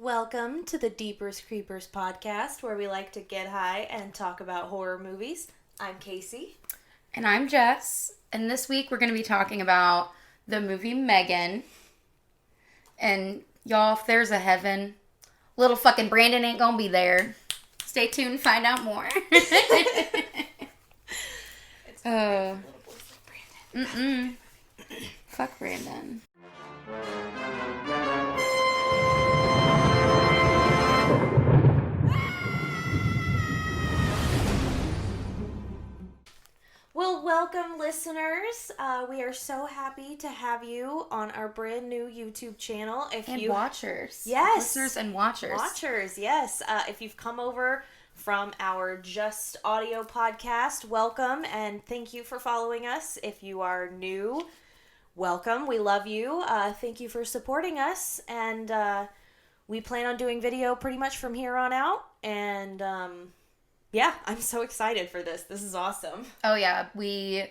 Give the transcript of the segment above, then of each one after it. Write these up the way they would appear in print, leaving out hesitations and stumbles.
Welcome to the Deepers Creepers podcast, where we like to get high and talk about horror movies. I'm Casey. And I'm Jess. And this week we're going to be talking about the movie M3GAN. And y'all, if there's a heaven, little fucking Brandon ain't going to be there. Stay tuned and find out more. It's little boys like Brandon. Fuck Brandon. Well, welcome, listeners. We are so happy to have you on our brand new YouTube channel. Watchers. Yes. Listeners and watchers. Watchers, yes. If you've come over from our Just Audio podcast, welcome, and thank you for following us. If you are new, welcome. We love you. Thank you for supporting us, and we plan on doing video pretty much from here on out, and yeah, I'm so excited for this. This is awesome. Oh, yeah. We,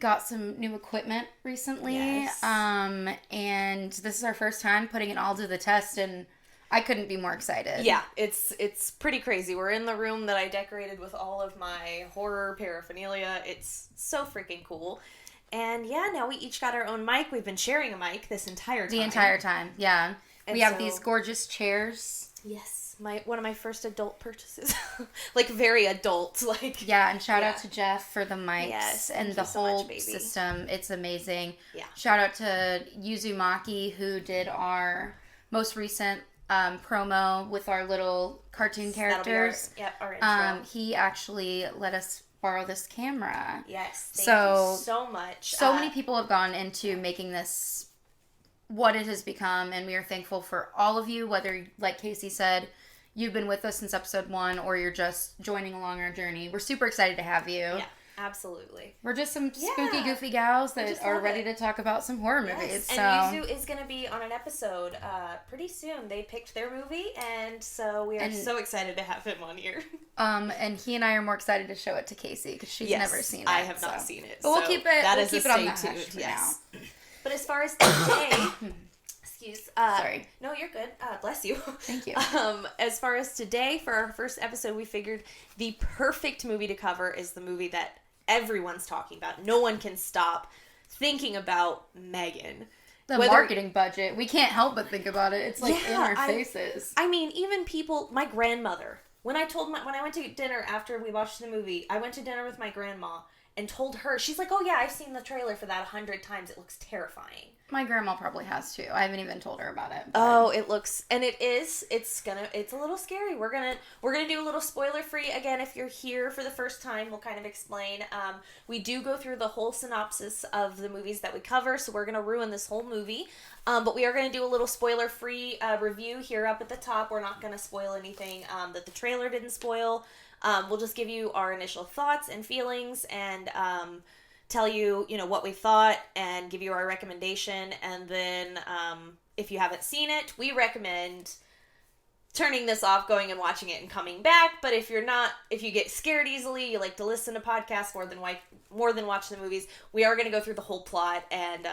got some new equipment recently. Yes. And this is our first time putting it all to the test, and I couldn't be more excited. Yeah, it's pretty crazy. We're in the room that I decorated with all of my horror paraphernalia. It's so freaking cool. And yeah, now we each got our own mic. We've been sharing a mic this entire time. The entire time, yeah. And we have these gorgeous chairs. Yes. One of my first adult purchases. Like, very adult. Like, yeah, and shout out to Jeff for the mics and the whole so much, system. It's amazing. Yeah. Shout out to Yuzumaki, who did our most recent promo with our little cartoon characters. Our intro. He actually let us borrow this camera. Yes. Thank you so much. So many people have gone into making this what it has become, and we are thankful for all of you, whether, like Casey said, you've been with us since episode 1 or you're just joining along our journey. We're super excited to have you. Yeah, absolutely. We're just some spooky, goofy gals that are ready to talk about some horror movies. And Yuzu is going to be on an episode pretty soon. They picked their movie, and so we are so excited to have him on here. And he and I are more excited to show it to Casey because she's never seen it. I have not seen it. But we'll keep it. We'll keep it on the hush for now. But as far as today, sorry. No, you're good. Bless you. Thank you. As far as today, for our first episode, we figured the perfect movie to cover is the movie that everyone's talking about. No one can stop thinking about M3GAN. The marketing budget. We can't help but think about it. It's like in our faces. I mean, even people, my grandmother, when I went to dinner after we watched the movie, I went to dinner with my grandma and told her, she's like, oh yeah, I've seen the trailer for that 100 times. It looks terrifying. My grandma probably has too. I haven't even told her about it. But... Oh, it looks, and it's a little scary. We're gonna do a little spoiler free again. If you're here for the first time, we'll kind of explain. We do go through the whole synopsis of the movies that we cover, so we're gonna ruin this whole movie. But we are gonna do a little spoiler free review here up at the top. We're not gonna spoil anything that the trailer didn't spoil. We'll just give you our initial thoughts and feelings and tell you, what we thought and give you our recommendation. And then if you haven't seen it, we recommend turning this off, going and watching it and coming back. But if you get scared easily, you like to listen to podcasts more than watch the movies, we are going to go through the whole plot and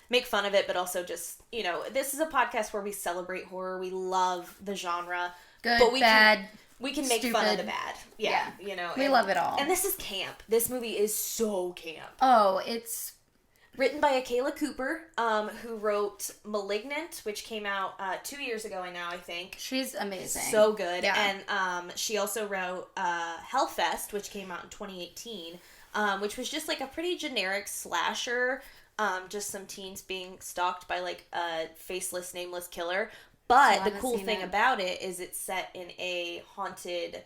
make fun of it, but also just, this is a podcast where we celebrate horror. We love the genre. Good, but bad. We can make fun of the bad. Yeah. We love it all. And this is camp. This movie is so camp. Oh, it's written by Akela Cooper, who wrote *Malignant*, which came out 2 years ago now, I think. She's amazing. So good. Yeah. And she also wrote *Hellfest*, which came out in 2018, which was just like a pretty generic slasher, just some teens being stalked by like a faceless, nameless killer. But the cool thing about it is it's set in a haunted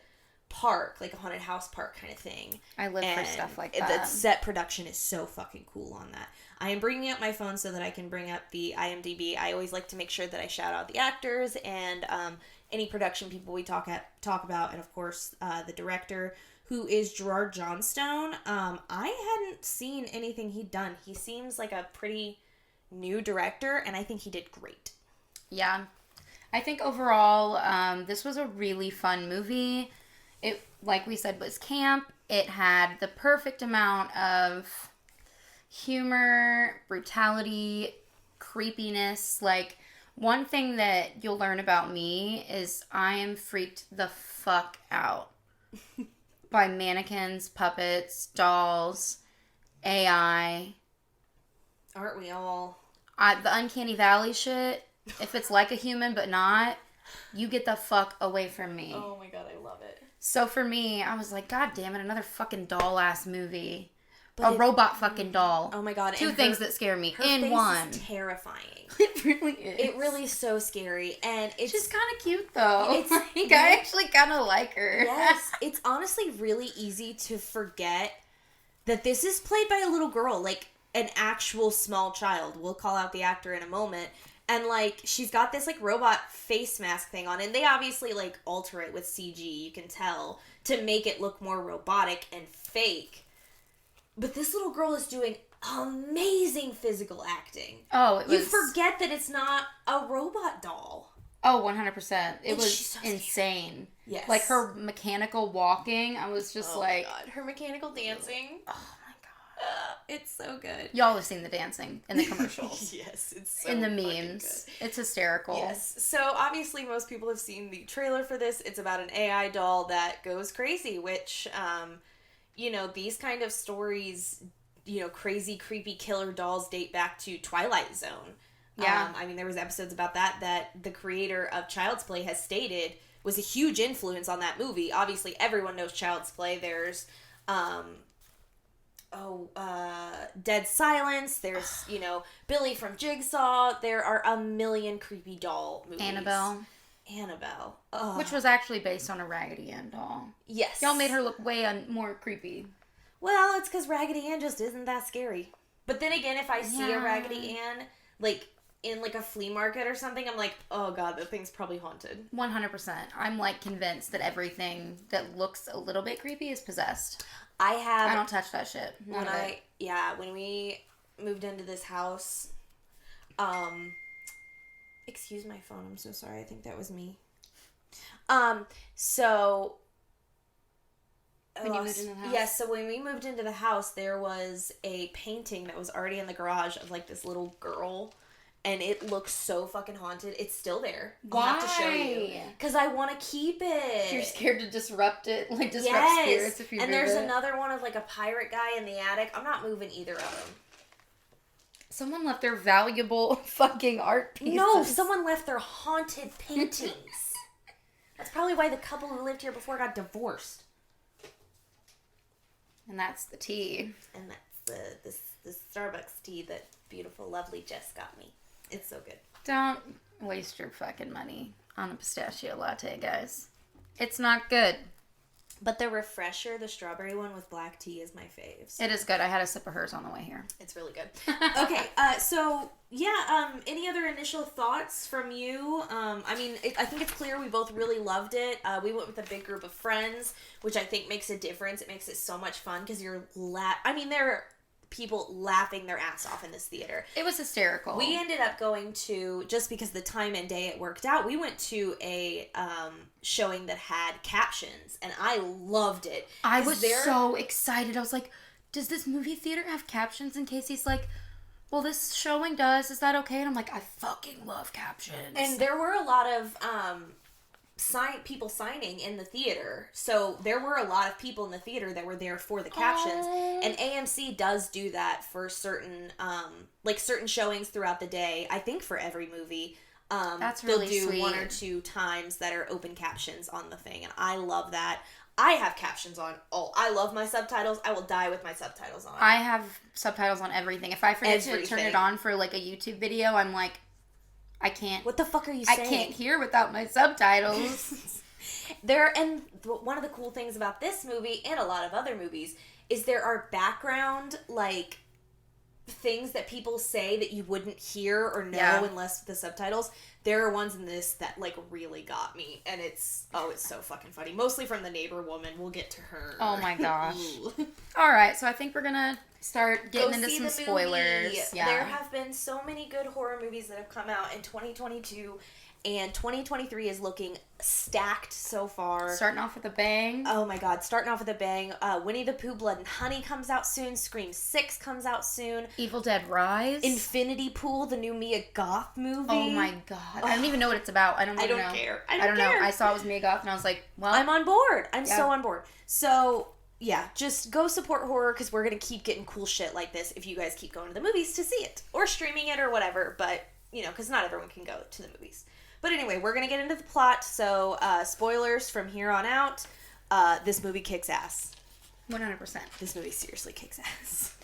park, like a haunted house park kind of thing. I live for stuff like that. The set production is so fucking cool on that. I am bringing up my phone so that I can bring up the IMDb. I always like to make sure that I shout out the actors and any production people we talk about, and of course the director, who is Gerard Johnstone. I hadn't seen anything he'd done. He seems like a pretty new director, and I think he did great. Yeah. I think overall, this was a really fun movie. It, like we said, was camp. It had the perfect amount of humor, brutality, creepiness. Like, One thing that you'll learn about me is I am freaked the fuck out by mannequins, puppets, dolls, AI. Aren't we all? The Uncanny Valley shit, if it's like a human but not, you get the fuck away from me. Oh my god, I love it. So for me, I was like, God damn it, another fucking doll-ass movie. Robot fucking doll. Oh my god. Two things that scare me her in face one. Is terrifying. It really is. It really is so scary. And she's kind of cute though. It's like, I actually kind of like her. Yes. It's honestly really easy to forget that this is played by a little girl. Like, an actual small child. We'll call out the actor in a moment. And, like, she's got this, like, robot face mask thing on. And they obviously, like, alter it with CG, you can tell, to make it look more robotic and fake. But this little girl is doing amazing physical acting. Oh, You forget that it's not a robot doll. Oh, 100%. It was so insane. Yes. Like, her mechanical walking, I was just like... Oh, my God. Her mechanical dancing. Oh, my God. It's so good. Y'all have seen the dancing in the commercials. Yes, it's so in the fucking memes. good. It's hysterical. Yes. So, obviously, most people have seen the trailer for this. It's about an AI doll that goes crazy, which, you know, these kind of stories, you know, crazy, creepy killer dolls date back to Twilight Zone. Yeah. I mean, there was episodes about that the creator of Child's Play has stated was a huge influence on that movie. Obviously, everyone knows Child's Play. There's, Dead Silence. There's, you know, Billy from Jigsaw. There are a million creepy doll movies. Annabelle. Ugh. Which was actually based on a Raggedy Ann doll. Yes. Y'all made her look way more creepy. Well, it's because Raggedy Ann just isn't that scary. But then again, if I see a Raggedy Ann, like, in, like, a flea market or something, I'm like, oh god, that thing's probably haunted. 100%. I'm, like, convinced that everything that looks a little bit creepy is possessed. I don't touch that shit. When we moved into this house, excuse my phone, I'm so sorry, I think that was me. So... When you moved into the house? Yes, so when we moved into the house, there was a painting that was already in the garage of, like, this little girl, and it looks so fucking haunted. It's still there. Why? I'll have to show you. Because I want to keep it. You're scared to disrupt it? Like, disrupt spirits if you and move there's it? another one of, like, a pirate guy in the attic. I'm not moving either of them. Someone left their valuable fucking art pieces. No, someone left their haunted paintings. That's probably why the couple who lived here before got divorced. And that's the tea. And that's the Starbucks tea that beautiful, lovely Jess got me. It's so good. Don't waste your fucking money on a pistachio latte, guys. It's not good. But the refresher, the strawberry one with black tea, is my faves. It is good. I had a sip of hers on the way here. It's really good. Okay, so, yeah, any other initial thoughts from you? I mean, I think it's clear we both really loved it. We went with a big group of friends, which I think makes a difference. It makes it so much fun, because there are people laughing their ass off in this theater. It was hysterical. We ended up going to, just because the time and day it worked out, we went to a showing that had captions, and I loved it. I was so excited. I was like, does this movie theater have captions? And Casey's like, well, this showing does. Is that okay? And I'm like, I fucking love captions. And there were a lot of people signing in the theater, so there were a lot of people in the theater that were there for the captions. And AMC does do that for certain certain showings throughout the day. I think for every movie, that's really they'll do sweet. 1 or 2 times that are open captions on the thing, and I love that. I have captions on all. I love my subtitles. I will die with my subtitles on. I have subtitles on everything. If I forget to turn it on for like a YouTube video, I'm like, I can't. What the fuck are you saying? I can't hear without my subtitles. And one of the cool things about this movie and a lot of other movies is there are background, like, things that people say that you wouldn't hear or know unless the subtitles. There are ones in this that, like, really got me, and it's so fucking funny. Mostly from the neighbor woman. We'll get to her. Oh my gosh. All right, so I think we're gonna start getting into some spoilers. Movie. Yeah. There have been so many good horror movies that have come out in 2022, and 2023 is looking stacked so far. Starting off with a bang. Oh my god, starting off with a bang. Winnie the Pooh, Blood and Honey comes out soon. Scream 6 comes out soon. Evil Dead Rise. Infinity Pool, the new Mia Goth movie. Oh my god. I don't even know what it's about. I don't know. Care. I don't know. I saw it was Mia Goth and I was like, well. I'm on board. I'm so on board. So, yeah, just go support horror because we're going to keep getting cool shit like this if you guys keep going to the movies to see it. Or streaming it or whatever. But, you know, because not everyone can go to the movies. But anyway, we're going to get into the plot. So, spoilers from here on out. This movie kicks ass. 100%. This movie seriously kicks ass.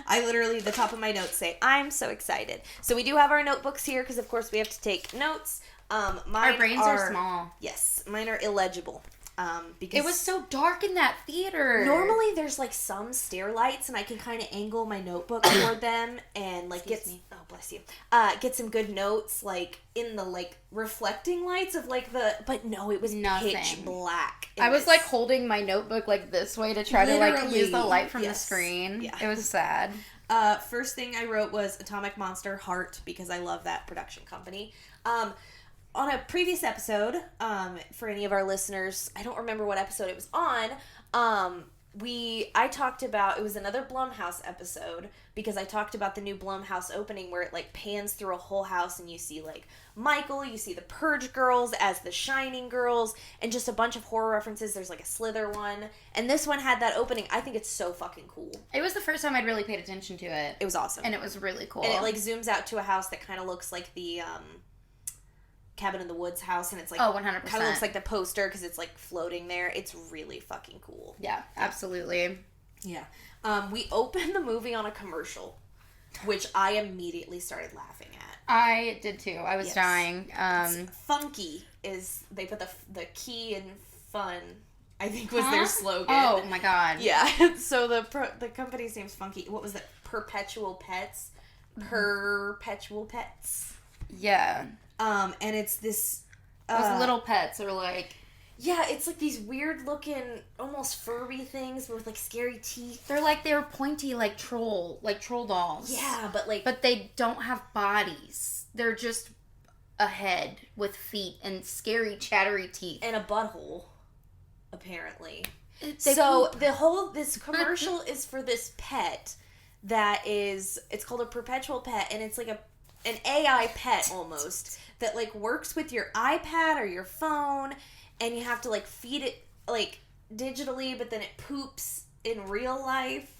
I literally, the top of my notes say, I'm so excited. So we do have our notebooks here because, of course, we have to take notes. Our brains are small. Yes, mine are illegible. Because it was so dark in that theater. Normally, there's like some stair lights, and I can kind of angle my notebook toward them and like get some good notes like in the like reflecting lights of like the. But no, it was pitch black. I was like holding my notebook like this way to try to like use the light from the screen. Yeah. It was sad. First thing I wrote was Atomic Monster Heart because I love that production company. On a previous episode, for any of our listeners, I don't remember what episode it was on, I talked about, it was another Blumhouse episode, because I talked about the new Blumhouse opening where it, like, pans through a whole house and you see, like, Michael, you see the Purge girls as the Shining girls, and just a bunch of horror references. There's, like, a Slither one, and this one had that opening. I think it's so fucking cool. It was the first time I'd really paid attention to it. It was awesome. And it was really cool. And it, like, zooms out to a house that kind of looks like the, Cabin in the Woods house, and it's like 100%. Kind of looks like the poster because it's like floating there. It's really fucking cool. Yeah, absolutely. Yeah. We opened the movie on a commercial, which I immediately started laughing at. I did too. I was dying. Funky is they put the key in fun. I think was their slogan. Oh my god. Yeah. So the company's name's Funky. What was it? Perpetual Pets. Perpetual Pets. Yeah. And it's this... Those little pets are like... Yeah, it's like these weird looking, almost furry things with like scary teeth. They're pointy like troll dolls. Yeah, but they don't have bodies. They're just a head with feet and scary chattery teeth. And a butthole, apparently. This commercial is for this pet that is, it's called a perpetual pet, and it's like an AI pet almost that like works with your iPad or your phone, and you have to like feed it like digitally, but then it poops in real life.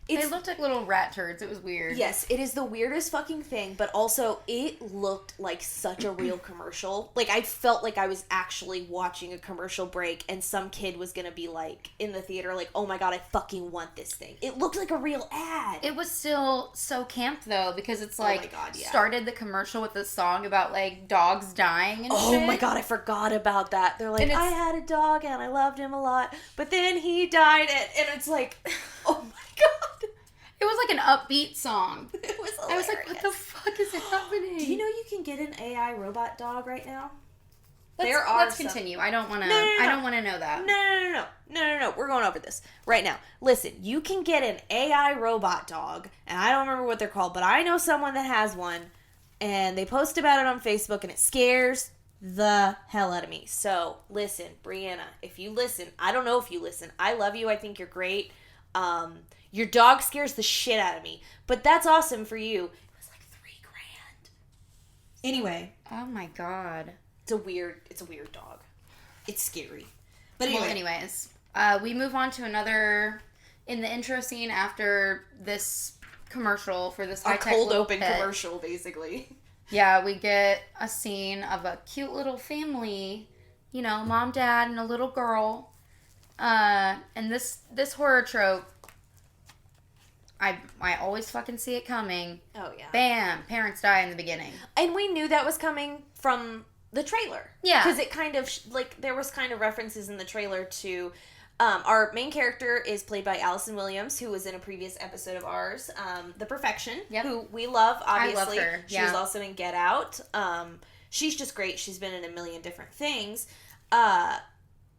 They looked like little rat turds. It was weird. Yes, it is the weirdest fucking thing, but also it looked like such a real commercial. Like, I felt like I was actually watching a commercial break and some kid was gonna be like, in the theater, like, oh my god, I fucking want this thing. It looked like a real ad. It was still so camp, though, because it's like, oh my god, yeah. Started the commercial with this song about, like, dogs dying and shit. Oh my god, I forgot about that. They're like, I had a dog and I loved him a lot, but then he died, and it's like, oh my god. It was like an upbeat song. It was hilarious. I was like, what the fuck is happening? Do you know you can get an AI robot dog right now? Let's continue. I don't want to. I don't want to know that. No. We're going over this right now. Listen, you can get an AI robot dog, and I don't remember what they're called, but I know someone that has one, and they post about it on Facebook, and it scares the hell out of me. So listen, Brianna, if you listen, I don't know if you listen. I love you. I think you're great. Your dog scares the shit out of me, but that's awesome for you. It was like $3,000. Anyway. Oh my god. It's a weird dog. It's scary. But anyway. Well, anyways, we move on to another, in the intro scene after this commercial for this high-tech cold open pet. Commercial, basically. Yeah, we get a scene of a cute little family, you know, mom, dad, and a little girl. And this horror trope, I always fucking see it coming. Oh, yeah. Bam! Parents die in the beginning. And we knew that was coming from the trailer. Yeah. Because it kind of, there was kind of references in the trailer to, our main character is played by Allison Williams, who was in a previous episode of ours, The Perfection, who we love, obviously. I love her, She was also in Get Out. She's just great. She's been in a million different things.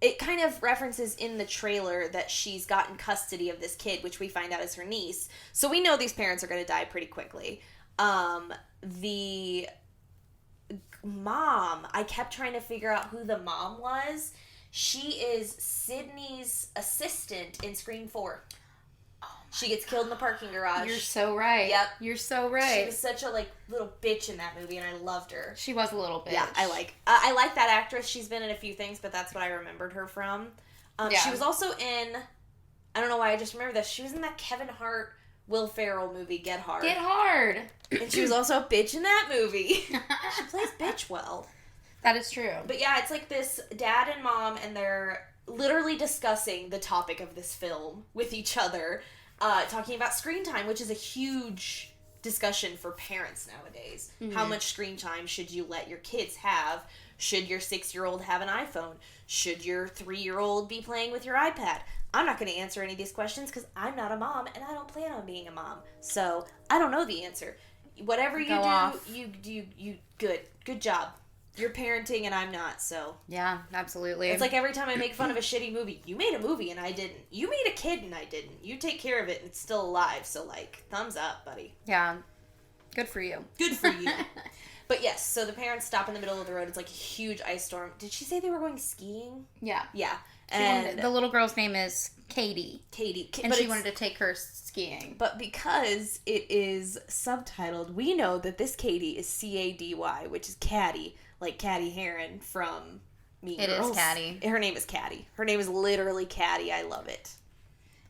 it kind of references in the trailer that she's gotten custody of this kid, which we find out is her niece. So we know these parents are going to die pretty quickly. The mom, I kept trying to figure out who the mom was. She is Sydney's assistant in Scream 4. She gets killed in the parking garage. You're so right. Yep. You're so right. She was such a little bitch in that movie, and I loved her. She was a little bitch. Yeah, I like that actress. She's been in a few things, but that's what I remembered her from. She was also in, I don't know why I just remember this. She was in that Kevin Hart, Will Ferrell movie, Get Hard. Get Hard. And she was also a bitch in that movie. She plays bitch well. That is true. But yeah, it's like this dad and mom, and they're literally discussing the topic of this film with each other. Talking about screen time, which is a huge discussion for parents nowadays. Mm-hmm. How much screen time should you let your kids have? Should your 6-year-old have an iPhone? Should your 3-year-old be playing with your iPad? I'm not going to answer any of these questions because I'm not a mom and I don't plan on being a mom. So I don't know the answer. Whatever you do, you good job. You're parenting and I'm not, so. Yeah, absolutely. It's like every time I make fun of a shitty movie, you made a movie and I didn't. You made a kid and I didn't. You take care of it and it's still alive, so thumbs up, buddy. Yeah. Good for you. Good for you. But yes, so the parents stop in the middle of the road. It's like a huge ice storm. Did she say they were going skiing? Yeah. Yeah. And the little girl's name is Katie. And she wanted to take her skiing. But because it is subtitled, we know that this Katie is Cady, which is Caddy. Like Caddy Heron from Mean Girls. It is Caddy. Her name is Caddy. Her name is literally Caddy. I love it.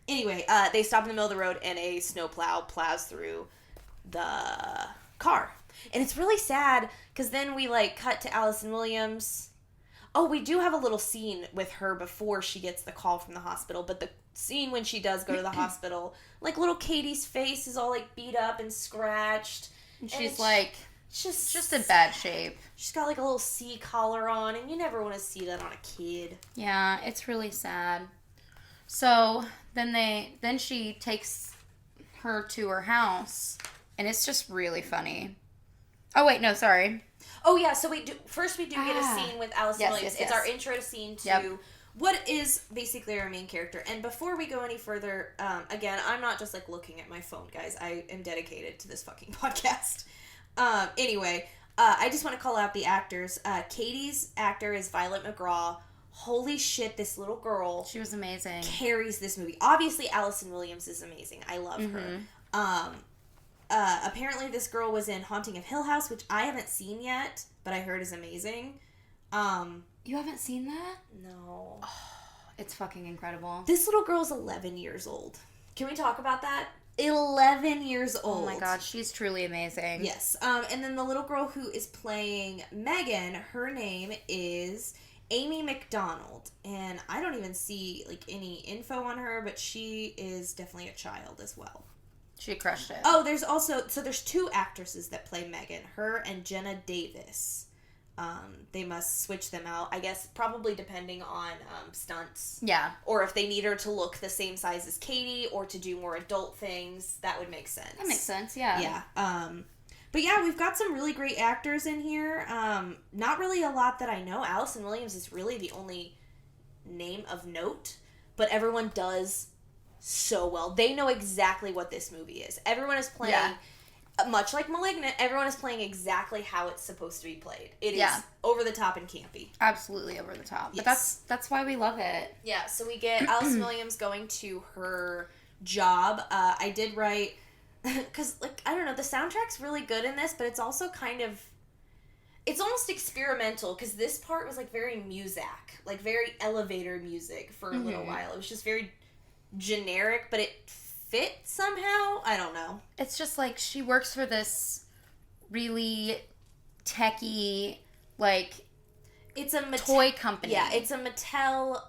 Anyway, they stop in the middle of the road and a snowplow plows through the car. And it's really sad because then we cut to Allison Williams. Oh, we do have a little scene with her before she gets the call from the hospital. But the scene when she does go to the hospital, little Katie's face is all beat up and scratched. And she's just in bad shape. She's got a little C collar on, and you never want to see that on a kid. Yeah, it's really sad. So then she takes her to her house, and it's just really funny. Oh wait, no, sorry. Oh yeah, so we do get a scene with Allison Williams. Yes. It's our intro scene to what is basically our main character. And before we go any further, again, I'm not just looking at my phone, guys. I am dedicated to this fucking podcast. Anyway, I just want to call out the actors. Katie's actor is Violet McGraw. Holy shit, this little girl. She was amazing. Carries this movie. Obviously, Allison Williams is amazing. I love her. Apparently this girl was in Haunting of Hill House, which I haven't seen yet, but I heard is amazing. You haven't seen that? No. Oh, it's fucking incredible. This little girl's 11 years old. Can we talk about that? 11 years old. Oh my god, she's truly amazing. Yes. And then the little girl who is playing Megan, her name is Amy McDonald. And I don't even see any info on her, but she is definitely a child as well. She crushed it. Oh, there's 2 actresses that play Megan, her and Jenna Davis. They must switch them out, I guess, probably depending on stunts. Yeah. Or if they need her to look the same size as Katie or to do more adult things, that would make sense. That makes sense, yeah. Yeah. But yeah, we've got some really great actors in here. Not really a lot that I know. Allison Williams is really the only name of note, but everyone does so well. They know exactly what this movie is. Everyone is playing... Yeah. Much like Malignant, everyone is playing exactly how it's supposed to be played. It is over the top and campy. Absolutely over the top. Yes. But that's why we love it. Yeah, so we get Allison Williams going to her job. I did write... Because, I don't know, the soundtrack's really good in this, but it's also kind of... It's almost experimental, because this part was, very Muzak. Very elevator music for a little while. It was just very generic, but it... fit somehow? I don't know. It's just she works for this really techie, it's a toy company. Yeah, it's a Mattel,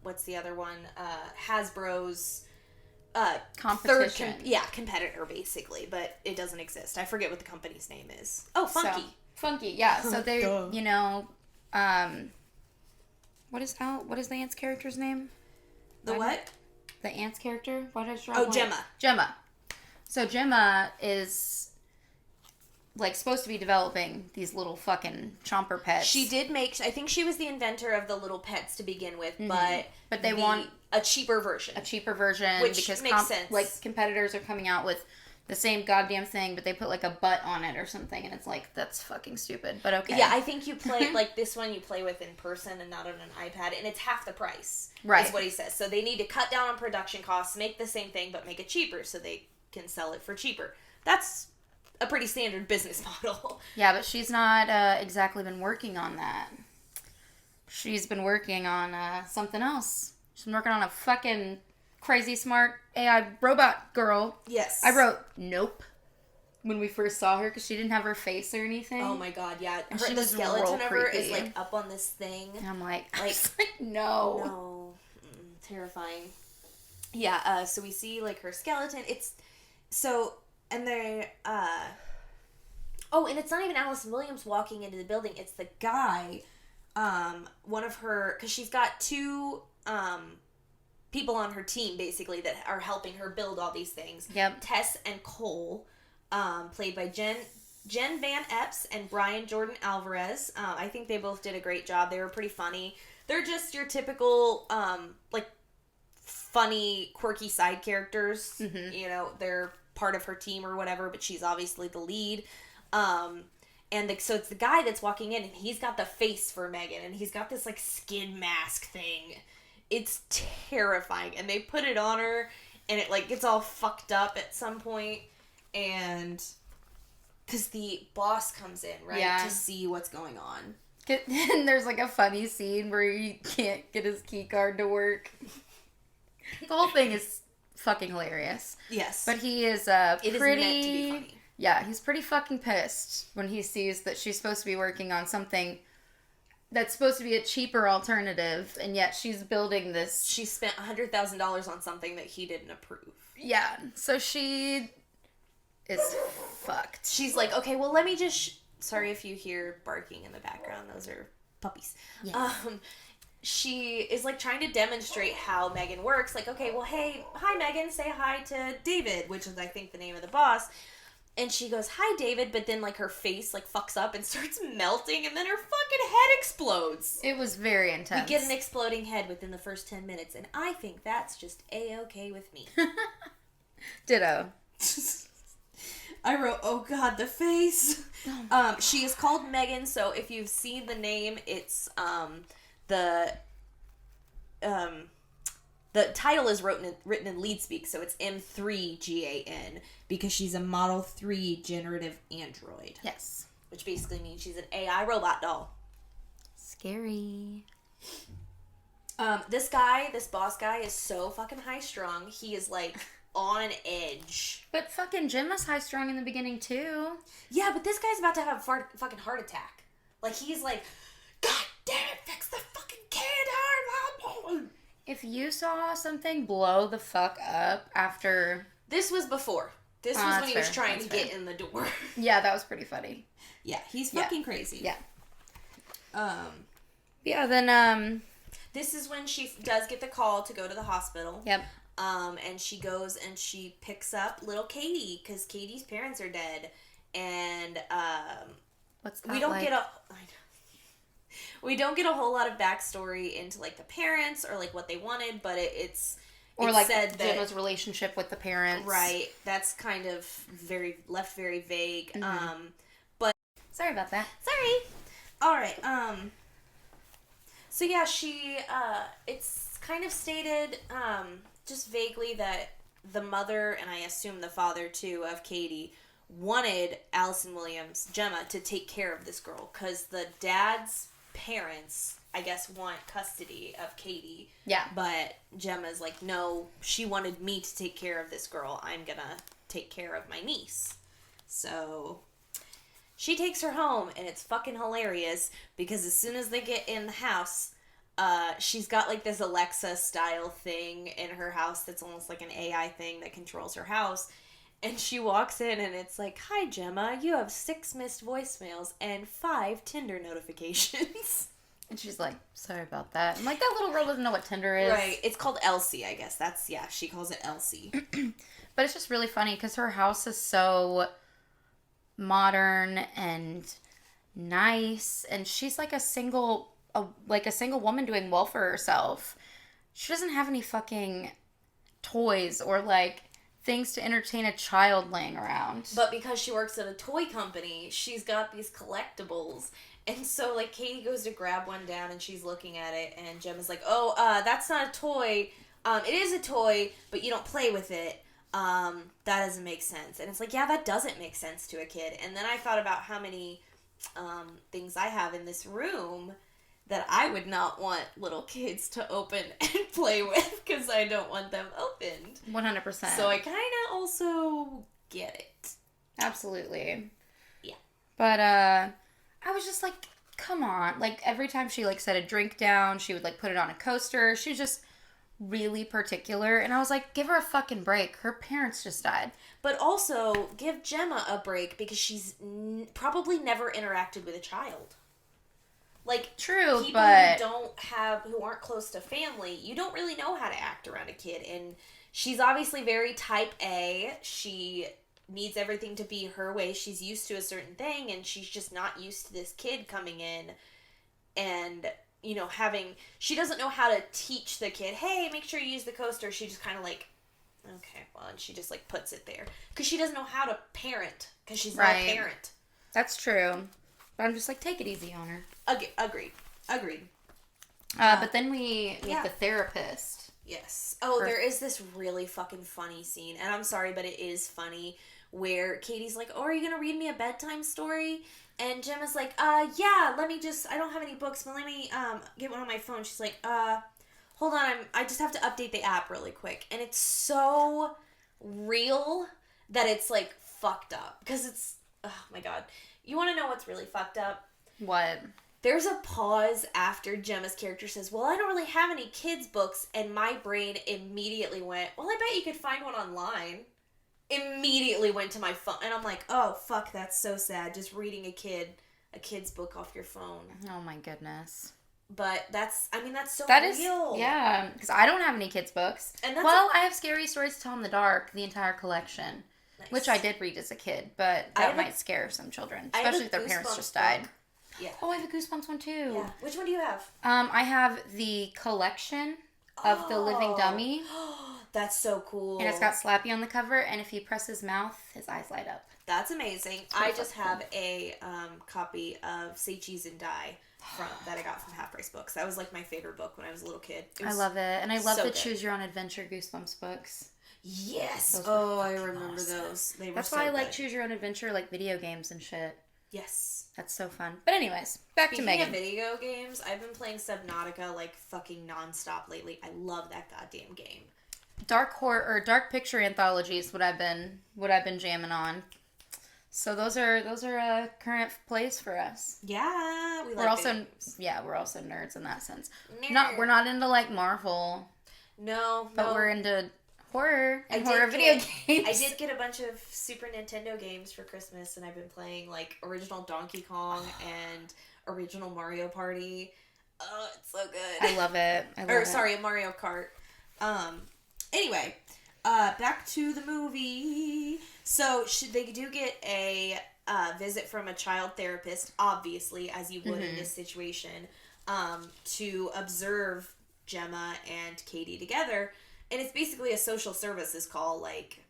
what's the other one? Hasbro's competition. Competitor, basically, but it doesn't exist. I forget what the company's name is. Oh, Funky. So, Funky, yeah. So they, what is the aunt's character's name? The what? The aunt's character? What is her name? Oh, Gemma. Gemma. So Gemma is like supposed to be developing these little fucking chomper pets. She did make. I think she was the inventor of the little pets to begin with, but they want a cheaper version. Which because makes sense. Like competitors are coming out with the same goddamn thing, but they put like a butt on it or something, and it's like, that's fucking stupid. But okay. Yeah, I think you play like this one. You play with in person and not on an iPad, and it's half the price. Right, is what he says. So they need to cut down on production costs, make the same thing, but make it cheaper, so they can sell it for cheaper. That's a pretty standard business model. Yeah, but she's not exactly been working on that. She's been working on something else. She's been working on a fucking crazy smart AI robot girl. Yes. I wrote nope when we first saw her because she didn't have her face or anything. Oh my god, yeah. The skeleton of her is like up on this thing. And I'm like no. No. Terrifying. Yeah, so we see like her skeleton. It's so, and they're, oh, and it's not even Allison Williams walking into the building. It's the guy, one of her, because she's got two, people on her team, basically, that are helping her build all these things. Yep. Tess and Cole, played by Jen Van Epps and Brian Jordan Alvarez. I think they both did a great job. They were pretty funny. They're just your typical, like, funny, quirky side characters. Mm-hmm. You know, they're part of her team or whatever, but she's obviously the lead. So it's the guy that's walking in, and he's got the face for M3GAN, and he's got this, like, skin mask thing. It's terrifying, and they put it on her, and it, like, gets all fucked up at some point, and because the boss comes in, right, yeah, to see what's going on. And there's, like, a funny scene where he can't get his key card to work. The whole thing is fucking hilarious. Yes. But he is It is meant to be funny. Yeah, he's pretty fucking pissed when he sees that she's supposed to be working on something that's supposed to be a cheaper alternative, and yet she's building this. She spent $100,000 on something that he didn't approve. Yeah, so she is fucked. She's like, okay, well, let me just... Sorry if you hear barking in the background. Those are puppies. Yes. She is, like, trying to demonstrate how M3GAN works. Like, okay, well, hey, hi, M3GAN, say hi to David, which is, I think, the name of the boss. And she goes, hi, David, but then, like, her face, like, fucks up and starts melting, and then her fucking head explodes. It was very intense. We get an exploding head within the first 10 minutes, and I think that's just A-okay with me. Ditto. I wrote, oh god, the face. She is called M3GAN, so if you've seen the name, it's, the title is written in lead speak, so it's M3GAN, because she's a Model 3 generative android. Yes. Which basically means she's an AI robot doll. Scary. This boss guy is so fucking high-strung. He is, like, on edge. But fucking Jim was high-strung in the beginning, too. Yeah, but this guy's about to have a fucking heart attack. Like, he's like, God damn it, fix the fucking kid. If you saw something blow the fuck up after... This was before. This was when he was trying to get in the door. Yeah, that was pretty funny. Yeah, he's fucking crazy. Yeah. Yeah, then, This is when she does get the call to go to the hospital. Yep. And she goes and she picks up little Katie, because Katie's parents are dead. And, what's that we don't like? get a... We don't get a whole lot of backstory into, like, the parents or, like, what they wanted, but it's like said that Gemma's relationship with the parents. Right. That's kind of very vague. Mm-hmm. But sorry about that. Sorry. All right. So yeah, she it's kind of stated just vaguely that the mother, and I assume the father too, of Katie wanted Allison Williams, Gemma, to take care of this girl, cuz the dad's parents, I guess, want custody of Katie. Yeah. But Gemma's like, no, she wanted me to take care of this girl. I'm gonna take care of my niece. So she takes her home, and it's fucking hilarious, because as soon as they get in the house, she's got, like, this Alexa-style thing in her house that's almost like an AI thing that controls her house. And she walks in, and it's like, hi, Gemma, you have 6 missed voicemails and 5 Tinder notifications. And she's like, sorry about that. I'm like, that little girl doesn't know what Tinder is. Right. It's called Elsie, I guess. She calls it Elsie. But it's just really funny, because her house is so modern and nice, and she's like a single woman doing well for herself. She doesn't have any fucking toys or like things to entertain a child laying around. But because she works at a toy company, she's got these collectibles. And so, like, Katie goes to grab one down and she's looking at it, and Gemma's like, oh, that's not a toy. It is a toy, but you don't play with it. That doesn't make sense. And it's like, yeah, that doesn't make sense to a kid. And then I thought about how many things I have in this room that I would not want little kids to open and play with because I don't want them opened. 100%. So I kind of also get it. Absolutely. Yeah. But I was just like, come on. Like, every time she like set a drink down, she would like put it on a coaster. She was just really particular, and I was like, give her a fucking break. Her parents just died. But also give Gemma a break because she's probably never interacted with a child. Like, true, people but who aren't close to family, you don't really know how to act around a kid. And she's obviously very type A. She needs everything to be her way. She's used to a certain thing, and she's just not used to this kid coming in and, you know, she doesn't know how to teach the kid, hey, make sure you use the coaster. She just kind of like, okay, well, and she just like puts it there. Because she doesn't know how to parent, because she's not a parent. That's true. But I'm just like, take it easy on her. Agreed. But then we meet the therapist. Yes. Oh, there is this really fucking funny scene, and I'm sorry, but it is funny, where Katie's like, oh, are you going to read me a bedtime story? And Gemma's like, yeah, I don't have any books, but let me, get one on my phone. She's like, hold on, I just have to update the app really quick. And it's so real that it's, like, fucked up. Because it's, oh my god. You want to know what's really fucked up? What? There's a pause after Gemma's character says, well, I don't really have any kids' books, and my brain immediately went, well, I bet you could find one online. Immediately went to my phone, and I'm like, oh, fuck, that's so sad, just reading a kid's book off your phone. Oh my goodness. But that's so that real. Is, yeah, because I don't have any kids' books. And I have Scary Stories to Tell in the Dark, the entire collection. Nice. Which I did read as a kid, but that might scare some children, especially if their parents just died. Yeah. Oh, I have a Goosebumps one too. Yeah. Which one do you have? I have the collection of the Living Dummy. That's so cool. And it's got Slappy on the cover, and if you press his mouth, his eyes light up. That's amazing. I just have a copy of Say Cheese and Die that I got from Half Price Books. That was like my favorite book when I was a little kid. I love it. And I love the Choose Your Own Adventure Goosebumps books. Yes. I remember those. That's why I like Choose Your Own Adventure, like video games and shit. Yes. That's so fun. But anyways, back to M3GAN. Speaking of video games, I've been playing Subnautica like fucking nonstop lately. I love that goddamn game. Dark horror or dark picture anthologies what I've been jamming on. So those are current plays for us. Yeah, we're also nerds in that sense. We're not into like Marvel. No, but we're into horror and horror video games. I did get a bunch of Super Nintendo games for Christmas, and I've been playing like original Donkey Kong and original Mario Party. Oh, it's so good. I love it. Mario Kart. Anyway, back to the movie. So they do get a visit from a child therapist, obviously, as you would in this situation, to observe Gemma and Katie together. And it's basically a social services call, like,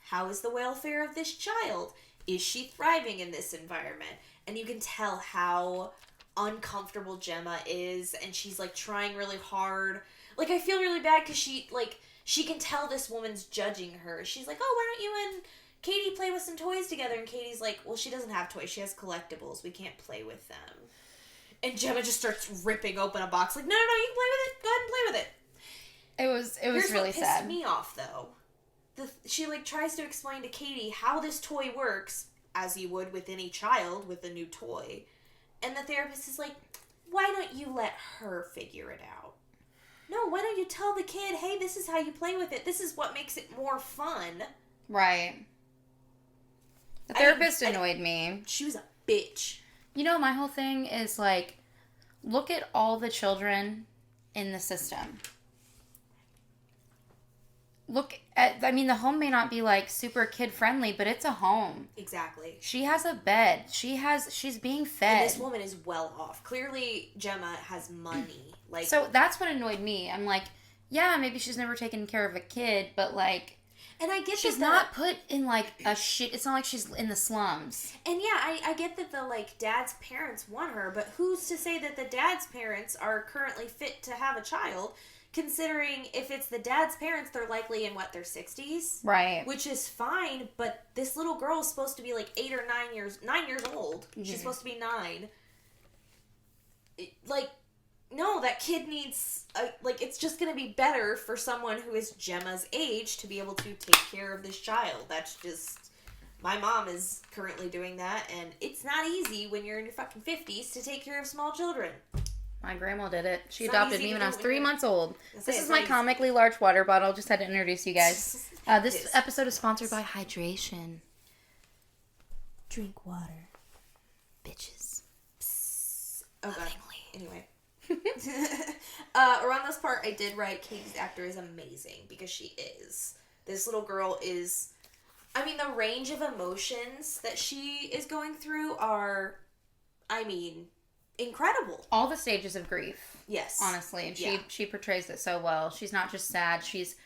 how is the welfare of this child? Is she thriving in this environment? And you can tell how uncomfortable Gemma is, and she's, like, trying really hard. Like, I feel really bad because she can tell this woman's judging her. She's like, oh, why don't you and Katie play with some toys together? And Katie's like, well, she doesn't have toys. She has collectibles. We can't play with them. And Gemma just starts ripping open a box like, no, you can play with it. Go ahead and play with it. It was really sad. Here's what pissed me off, though. She, like, tries to explain to Katie how this toy works, as you would with any child with a new toy. And the therapist is like, why don't you let her figure it out? No, why don't you tell the kid, hey, this is how you play with it. This is what makes it more fun. Right. The therapist annoyed me. She was a bitch. You know, my whole thing is, like, look at all the children in the system. look at, I mean, the home may not be like super kid friendly, but it's a home. Exactly. She has a bed. She's being fed. And this woman is well off. Clearly, Gemma has money. Like, so that's what annoyed me. I'm like, yeah, maybe she's never taken care of a kid, but like, and I get she's not put in like a shit. It's not like she's in the slums. And yeah, I get that the like dad's parents want her, but who's to say that the dad's parents are currently fit to have a child? Considering if it's the dad's parents, they're likely in their 60s, right? Which is fine. But this little girl is supposed to be like 9 years old. Mm-hmm. She's supposed to be 9. No, that kid needs, it's just going to be better for someone who is Gemma's age to be able to take care of this child. That's just, my mom is currently doing that, and it's not easy when you're in your fucking 50s to take care of small children. My grandma did it. She adopted me when I was 3 months old. This is my comically large water bottle. Just had to introduce you guys. This episode is sponsored by Hydration. Drink water. Bitches. Oh, God. Anyway. Around this part, I did write Katie's actor is amazing because she is. This little girl is. I mean, the range of emotions that she is going through are, incredible. All the stages of grief. Yes. Honestly, and she portrays it so well. She's not just sad. She's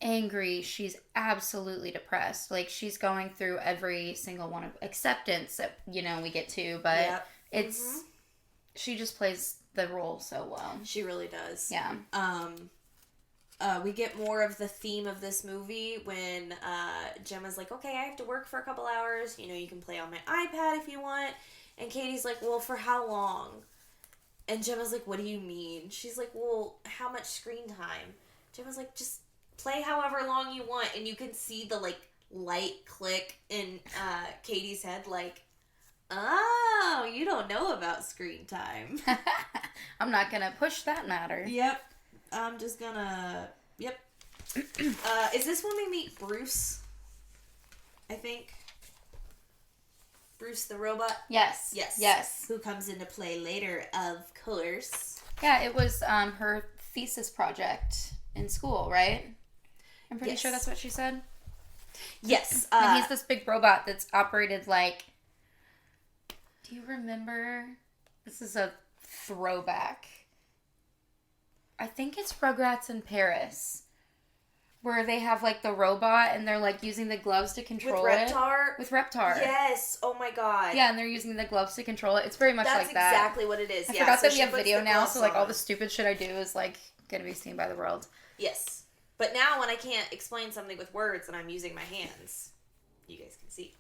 angry. She's absolutely depressed. Like, she's going through every single one of acceptance that we get to, but it's she just plays the role so well. She really does. Yeah. We get more of the theme of this movie when Gemma's like, okay, I have to work for a couple hours. You can play on my iPad if you want. And Katie's like, well, for how long? And Gemma's like, what do you mean? She's like, well, how much screen time? Gemma's like, just play however long you want. And you can see the, light click in Katie's head, oh, you don't know about screen time. I'm not gonna push that matter. Yep. I'm just gonna... Yep. Is this when we meet Bruce? I think. Bruce the robot? Yes. Yes. Yes. Who comes into play later, of course. Yeah, it was her thesis project in school, right? I'm pretty sure that's what she said. Yes. And he's this big robot that's operated like... Do you remember? This is a throwback. I think it's Rugrats in Paris. Where they have, the robot, and they're, using the gloves to control it. With Reptar? Yes. Oh, my God. Yeah, and they're using the gloves to control it. It's very much like that. That's exactly what it is. I forgot that we have video now, so, all the stupid shit I do is, gonna be seen by the world. Yes. But now when I can't explain something with words and I'm using my hands, you guys can see.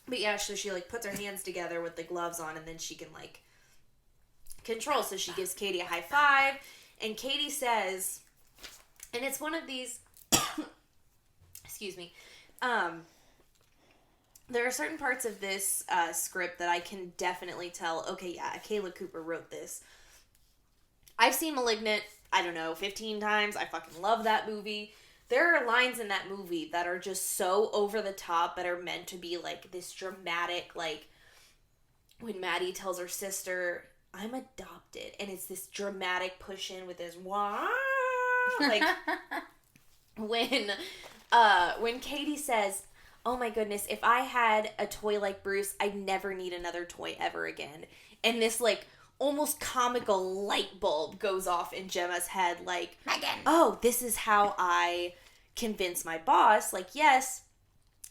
But, yeah, so she, puts her hands together with the gloves on, and then she can, control. So she gives Katie a high five, and Katie says, and it's one of these... Excuse me. There are certain parts of this script that I can definitely tell, okay, yeah, Kayla Cooper wrote this. I've seen Malignant, 15 times. I fucking love that movie. There are lines in that movie that are just so over the top that are meant to be, this dramatic, when Maddie tells her sister, I'm adopted, and it's this dramatic push in with this, wah, when Katie says, oh my goodness, if I had a toy like Bruce, I'd never need another toy ever again. And this, almost comical light bulb goes off in Gemma's head, Megan. Oh, this is how I convince my boss, yes,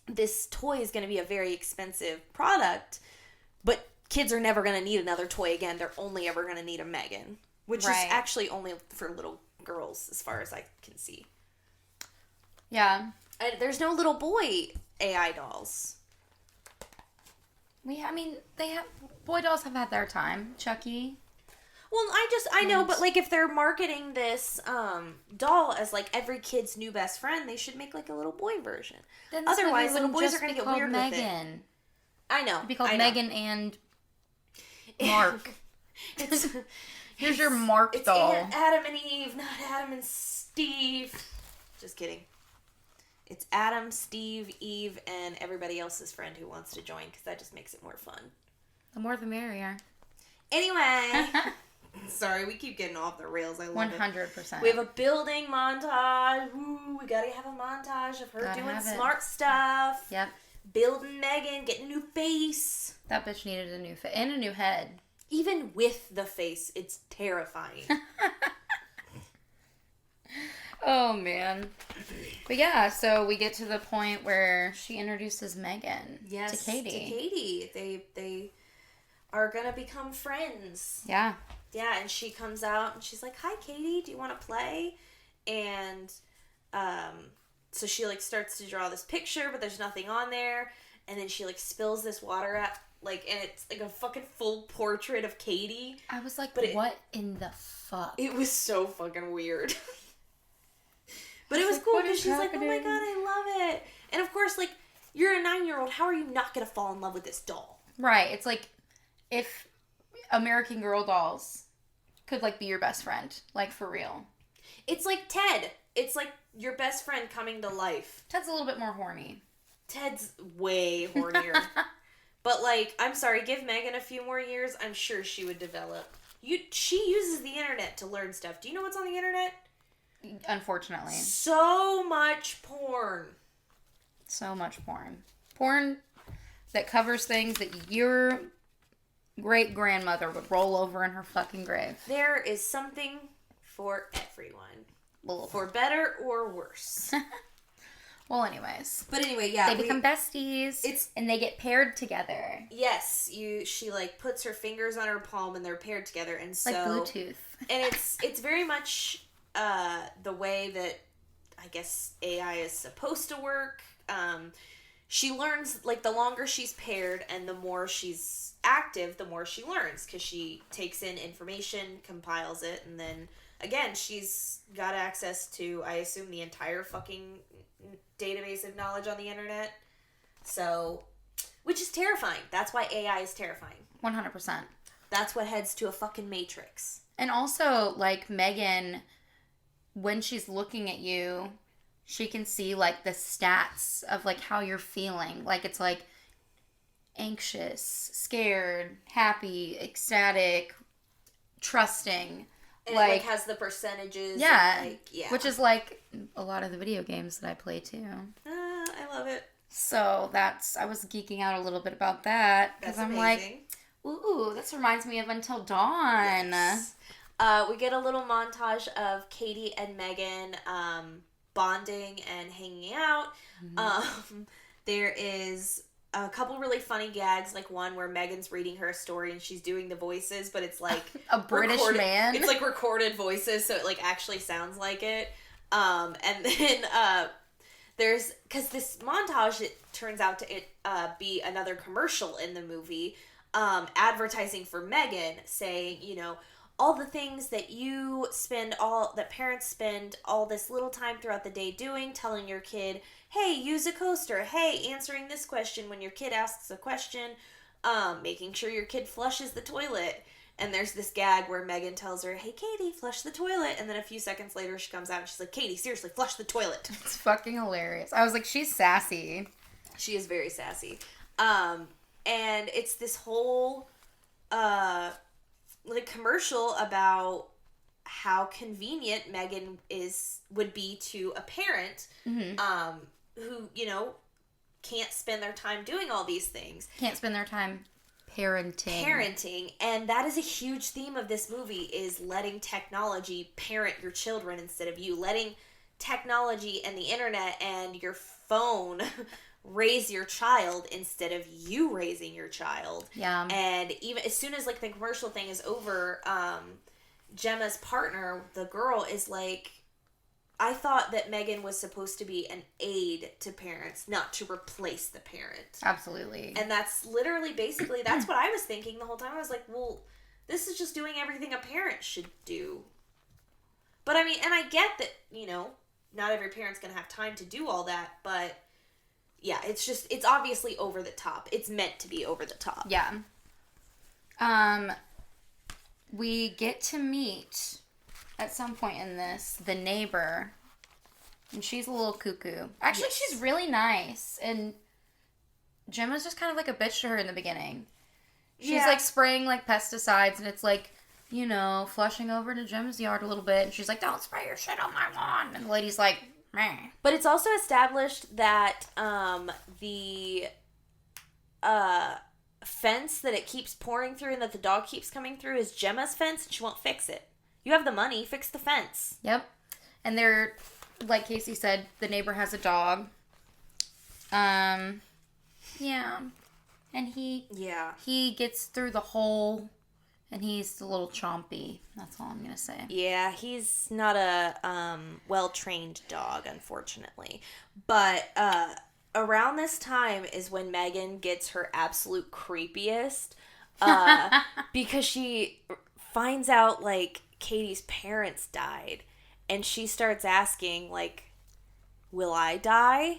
this toy is going to be a very expensive product, but kids are never going to need another toy again. They're only ever going to need a Megan, which is actually only for little girls as far as I can see. Yeah. There's no little boy AI dolls. They have... Boy dolls have had their time. Chucky. Well, I know, but, if they're marketing this doll as, every kid's new best friend, they should make, a little boy version. Then otherwise, little boys are going to get weird Megan. with it. I know. It'd be called Megan and Mark. Here's your Mark doll. It's Adam and Eve, not Adam and Steve. Just kidding. It's Adam, Steve, Eve, and everybody else's friend who wants to join, because that just makes it more fun. The more the merrier. Anyway, Sorry, we keep getting off the rails. I love it. 100%. We have a building montage. Ooh, we gotta have a montage of her doing smart stuff. Yep. Building M3GAN, getting a new face. That bitch needed a new face and a new head. Even with the face, it's terrifying. Oh, man. But yeah, so we get to the point where she introduces M3GAN to Katie. To Katie. They are going to become friends. Yeah. Yeah, and she comes out and she's like, "Hi, Katie, do you want to play?" And so she, like, starts to draw this picture, but there's nothing on there. And then she, like, spills this water out, like, and it's, like, a fucking full portrait of Katie. I was like, what in the fuck? It was so fucking weird. But it was cool because she's like, "Oh my god, I love it." And of course, like, you're a 9-year-old. How are you not going to fall in love with this doll? Right. It's like if American Girl dolls could, like, be your best friend. Like, for real. It's like Ted. It's like your best friend coming to life. Ted's a little bit more horny. Ted's way hornier. But, like, I'm sorry, give M3GAN a few more years. I'm sure she would develop. She uses the internet to learn stuff. Do you know what's on the internet? Unfortunately. So much porn. So much porn. Porn that covers things that your great-grandmother would roll over in her fucking grave. There is something for everyone. For better or worse. Well, anyways. But anyway, yeah. They become besties. And they get paired together. Yes. She, like, puts her fingers on her palm and they're paired together. And so... Like Bluetooth. And it's very much... the way that I guess AI is supposed to work. She learns, like, the longer she's paired and the more she's active, the more she learns because she takes in information, compiles it, and then again she's got access to, I assume, the entire fucking database of knowledge on the internet. So, which is terrifying. That's why AI is terrifying. 100%. That's what heads to a fucking matrix. And also, like, M3GAN, when she's looking at you, she can see, like, the stats of, like, how you're feeling. Like, it's, like, anxious, scared, happy, ecstatic, trusting. And like, it, like, has the percentages. Yeah. And, like, yeah. Which is, like, a lot of the video games that I play, too. I love it. So, I was geeking out a little bit about that. Because I'm amazing. Like, ooh, this reminds me of Until Dawn. Yes. We get a little montage of Katie and M3GAN bonding and hanging out. Mm-hmm. There is a couple really funny gags, like one where M3GAN's reading her a story and she's doing the voices, but it's like a British man. It's like recorded voices, so it, like, actually sounds like it. And then there's, because this montage, it turns out to be another commercial in the movie, advertising for M3GAN, saying, you know, all the things that that parents spend all this little time throughout the day doing, telling your kid, hey, use a coaster, hey, answering this question when your kid asks a question, making sure your kid flushes the toilet. And there's this gag where M3GAN tells her, hey, Katie, flush the toilet. And then a few seconds later, she comes out and she's like, Katie, seriously, flush the toilet. It's fucking hilarious. I was like, she's sassy. She is very sassy. And it's this whole... like, commercial about how convenient M3GAN would be to a parent, mm-hmm. Who, you know, can't spend their time doing all these things. Can't spend their time parenting. And that is a huge theme of this movie, is letting technology parent your children instead of you. Letting technology and the internet and your phone raise your child instead of you raising your child. Yeah. And even as soon as, like, the commercial thing is over, Gemma's partner, the girl, is like, I thought that M3GAN was supposed to be an aid to parents, not to replace the parent. Absolutely. And that's literally, basically, that's what I was thinking the whole time. I was like, well, this is just doing everything a parent should do. But, I mean, and I get that, you know, not every parent's going to have time to do all that, but... yeah, it's obviously over the top. It's meant to be over the top. Yeah. We get to meet, at some point in this, the neighbor. And she's a little cuckoo. Actually, yes. She's really nice. And Gemma's just kind of like a bitch to her in the beginning. She's, like, spraying, like, pesticides. And it's like, flushing over to Gemma's yard a little bit. And she's like, don't spray your shit on my lawn. And the lady's like, meh. But it's also established that the fence that it keeps pouring through and that the dog keeps coming through is Gemma's fence, and she won't fix it. You have the money, fix the fence. Yep. And they're, like Casey said, the neighbor has a dog. Yeah. And he gets through the hole, and he's a little chompy. That's all I'm going to say. Yeah, he's not a well-trained dog, unfortunately. But around this time is when M3GAN gets her absolute creepiest, because she finds out, like, Katie's parents died, and she starts asking, like, will I die?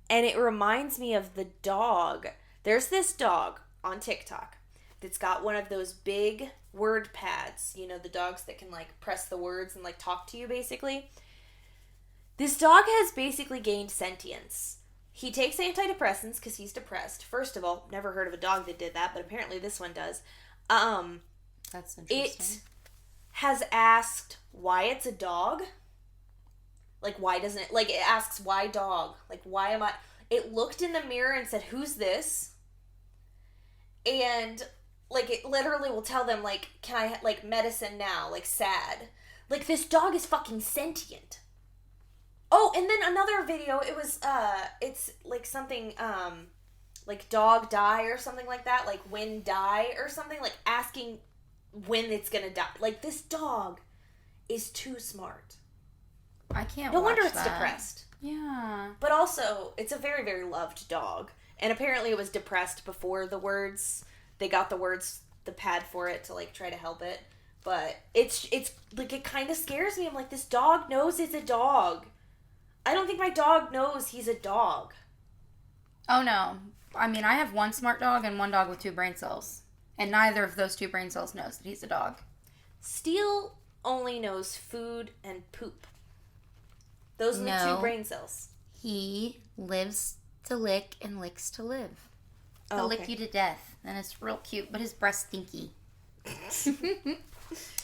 And it reminds me of the dog. There's this dog on TikTok that's got one of those big word pads. You know, the dogs that can, like, press the words and, like, talk to you, basically. This dog has basically gained sentience. He takes antidepressants because he's depressed. First of all, never heard of a dog that did that, but apparently this one does. That's interesting. It has asked why it's a dog. Like, why doesn't it... Like, it asks, why dog? Like, why am I... It looked in the mirror and said, who's this? And, like, it literally will tell them, like, can I, like, medicine now? Like, sad. Like, this dog is fucking sentient. Oh, and then another video, it was, it's, like, something, like, dog die or something like that. Like, when die or something. Like, asking when it's gonna die. Like, this dog is too smart. I can't No watch wonder it's that. depressed. Yeah. But also, it's a very, very loved dog. And apparently it was depressed before the words. They got the words, the pad for it to, like, try to help it. But it's like, it kind of scares me. I'm like, this dog knows it's a dog. I don't think my dog knows he's a dog. Oh, no. I mean, I have one smart dog and one dog with 2 brain cells. And neither of those 2 brain cells knows that he's a dog. Steel only knows food and poop. Those are the 2 brain cells. He lives to lick and licks to live. He'll lick you to death. And it's real cute, but his breath's stinky.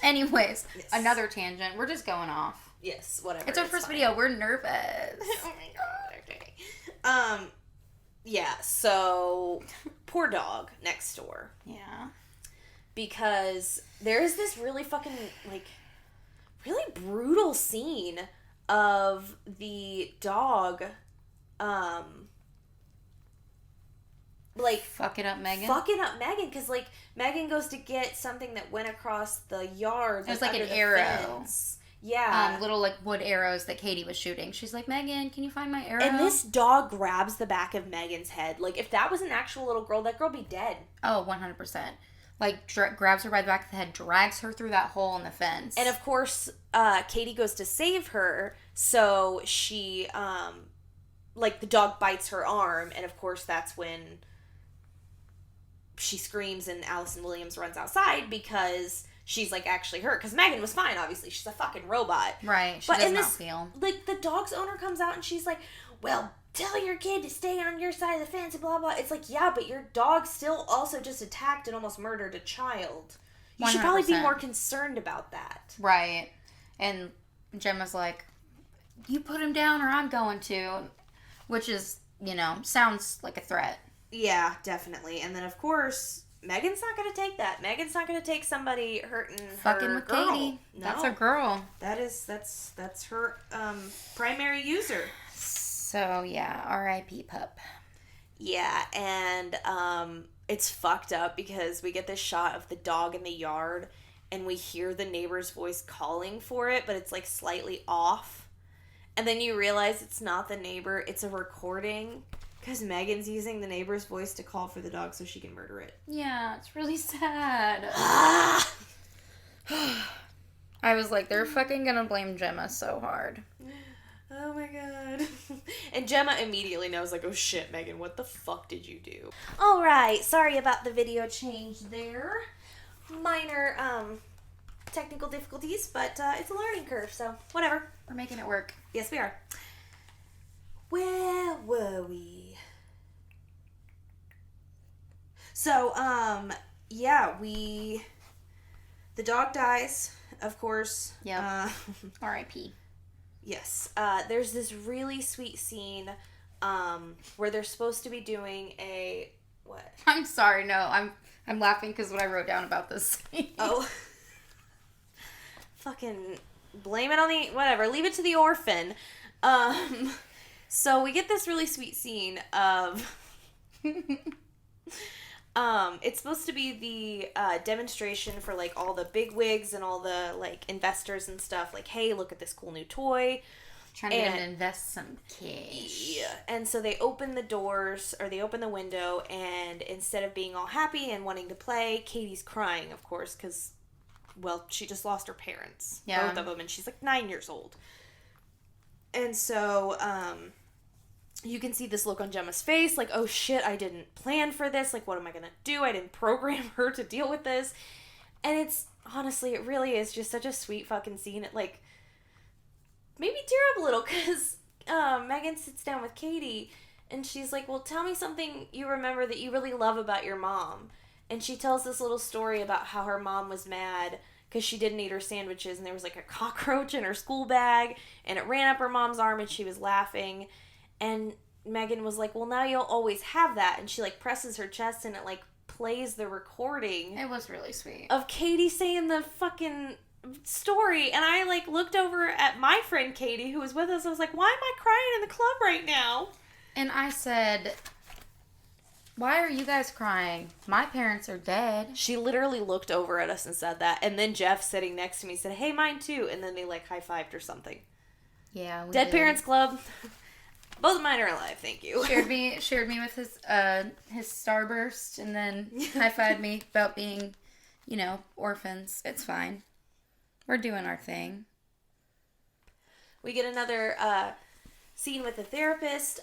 Anyways, yes. Another tangent. We're just going off. Yes, whatever. It's our first video. We're nervous. Oh my god, okay. Yeah, so poor dog next door. Yeah. Because there is this really fucking, like, really brutal scene of the dog, like, fucking up M3GAN, because, like, M3GAN goes to get something that went across the yard. It was like an arrow. Fence. Yeah. Little, like, wood arrows that Katie was shooting. She's like, M3GAN, can you find my arrow? And this dog grabs the back of M3GAN's head. Like, if that was an actual little girl, that girl would be dead. Oh, 100%. Like, grabs her by the back of the head, drags her through that hole in the fence. And, of course, Katie goes to save her, so she, like, the dog bites her arm, and, of course, that's when she screams and Allison Williams runs outside because she's, like, actually hurt. Because M3GAN was fine, obviously. She's a fucking robot. Right. She does not feel. Like, the dog's owner comes out and she's like, well, tell your kid to stay on your side of the fence and blah, blah. It's like, yeah, but your dog still also just attacked and almost murdered a child. You 100%. Should probably be more concerned about that. Right. And Gemma's like, you put him down or I'm going to. Which is, sounds like a threat. Yeah, definitely. And then, of course, M3GAN's not going to take that. M3GAN's not going to take somebody hurting fucking her girl. Katie. No. That's her girl. That's her primary user. So, yeah, R.I.P. pup. Yeah, and it's fucked up because we get this shot of the dog in the yard and we hear the neighbor's voice calling for it, but it's, like, slightly off. And then you realize it's not the neighbor, it's a recording. Because M3GAN's using the neighbor's voice to call for the dog so she can murder it. Yeah, it's really sad. I was like, they're fucking gonna blame Gemma so hard. Oh my god. And Gemma immediately knows, like, oh shit, M3GAN, what the fuck did you do? Alright, sorry about the video change there. Minor, technical difficulties, but it's a learning curve, so whatever. We're making it work. Yes, we are. Where were we? So, yeah, The dog dies, of course. Yep. R.I.P. Yes. There's this really sweet scene where they're supposed to be doing a... What? I'm sorry, no. I'm laughing because what I wrote down about this scene. Oh. Fucking blame it on the... Whatever. Leave it to the orphan. So we get this really sweet scene of... it's supposed to be the demonstration for like all the big wigs and all the like investors and stuff. Like, hey, look at this cool new toy. Trying to get him to invest some cash. Yeah. And so they open the doors, or they open the window, and instead of being all happy and wanting to play, Katie's crying, of course, because, well, she just lost her parents. Yeah. Both of them, and she's like 9 years old. And so, you can see this look on Gemma's face, like, oh shit, I didn't plan for this, like, what am I gonna do? I didn't program her to deal with this. And it's, honestly, it really is just such a sweet fucking scene. It, like, made me tear up a little, because M3GAN sits down with Katie, and she's like, well, tell me something you remember that you really love about your mom. And she tells this little story about how her mom was mad because she didn't eat her sandwiches, and there was, like, a cockroach in her school bag, and it ran up her mom's arm, and she was laughing. And M3GAN was like, well, now you'll always have that. And she, like, presses her chest, and it, like, plays the recording. It was really sweet. Of Katie saying the fucking story. And I, like, looked over at my friend Katie, who was with us. I was like, why am I crying in the club right now? And I said, why are you guys crying? My parents are dead. She literally looked over at us and said that. And then Jeff, sitting next to me, said, hey, mine too. And then they, like, high-fived or something. Yeah, we Dead did. Parents Club. Both of mine are alive, thank you. Shared me with his starburst, and then high-fived me about being, orphans. It's fine. We're doing our thing. We get another scene with the therapist.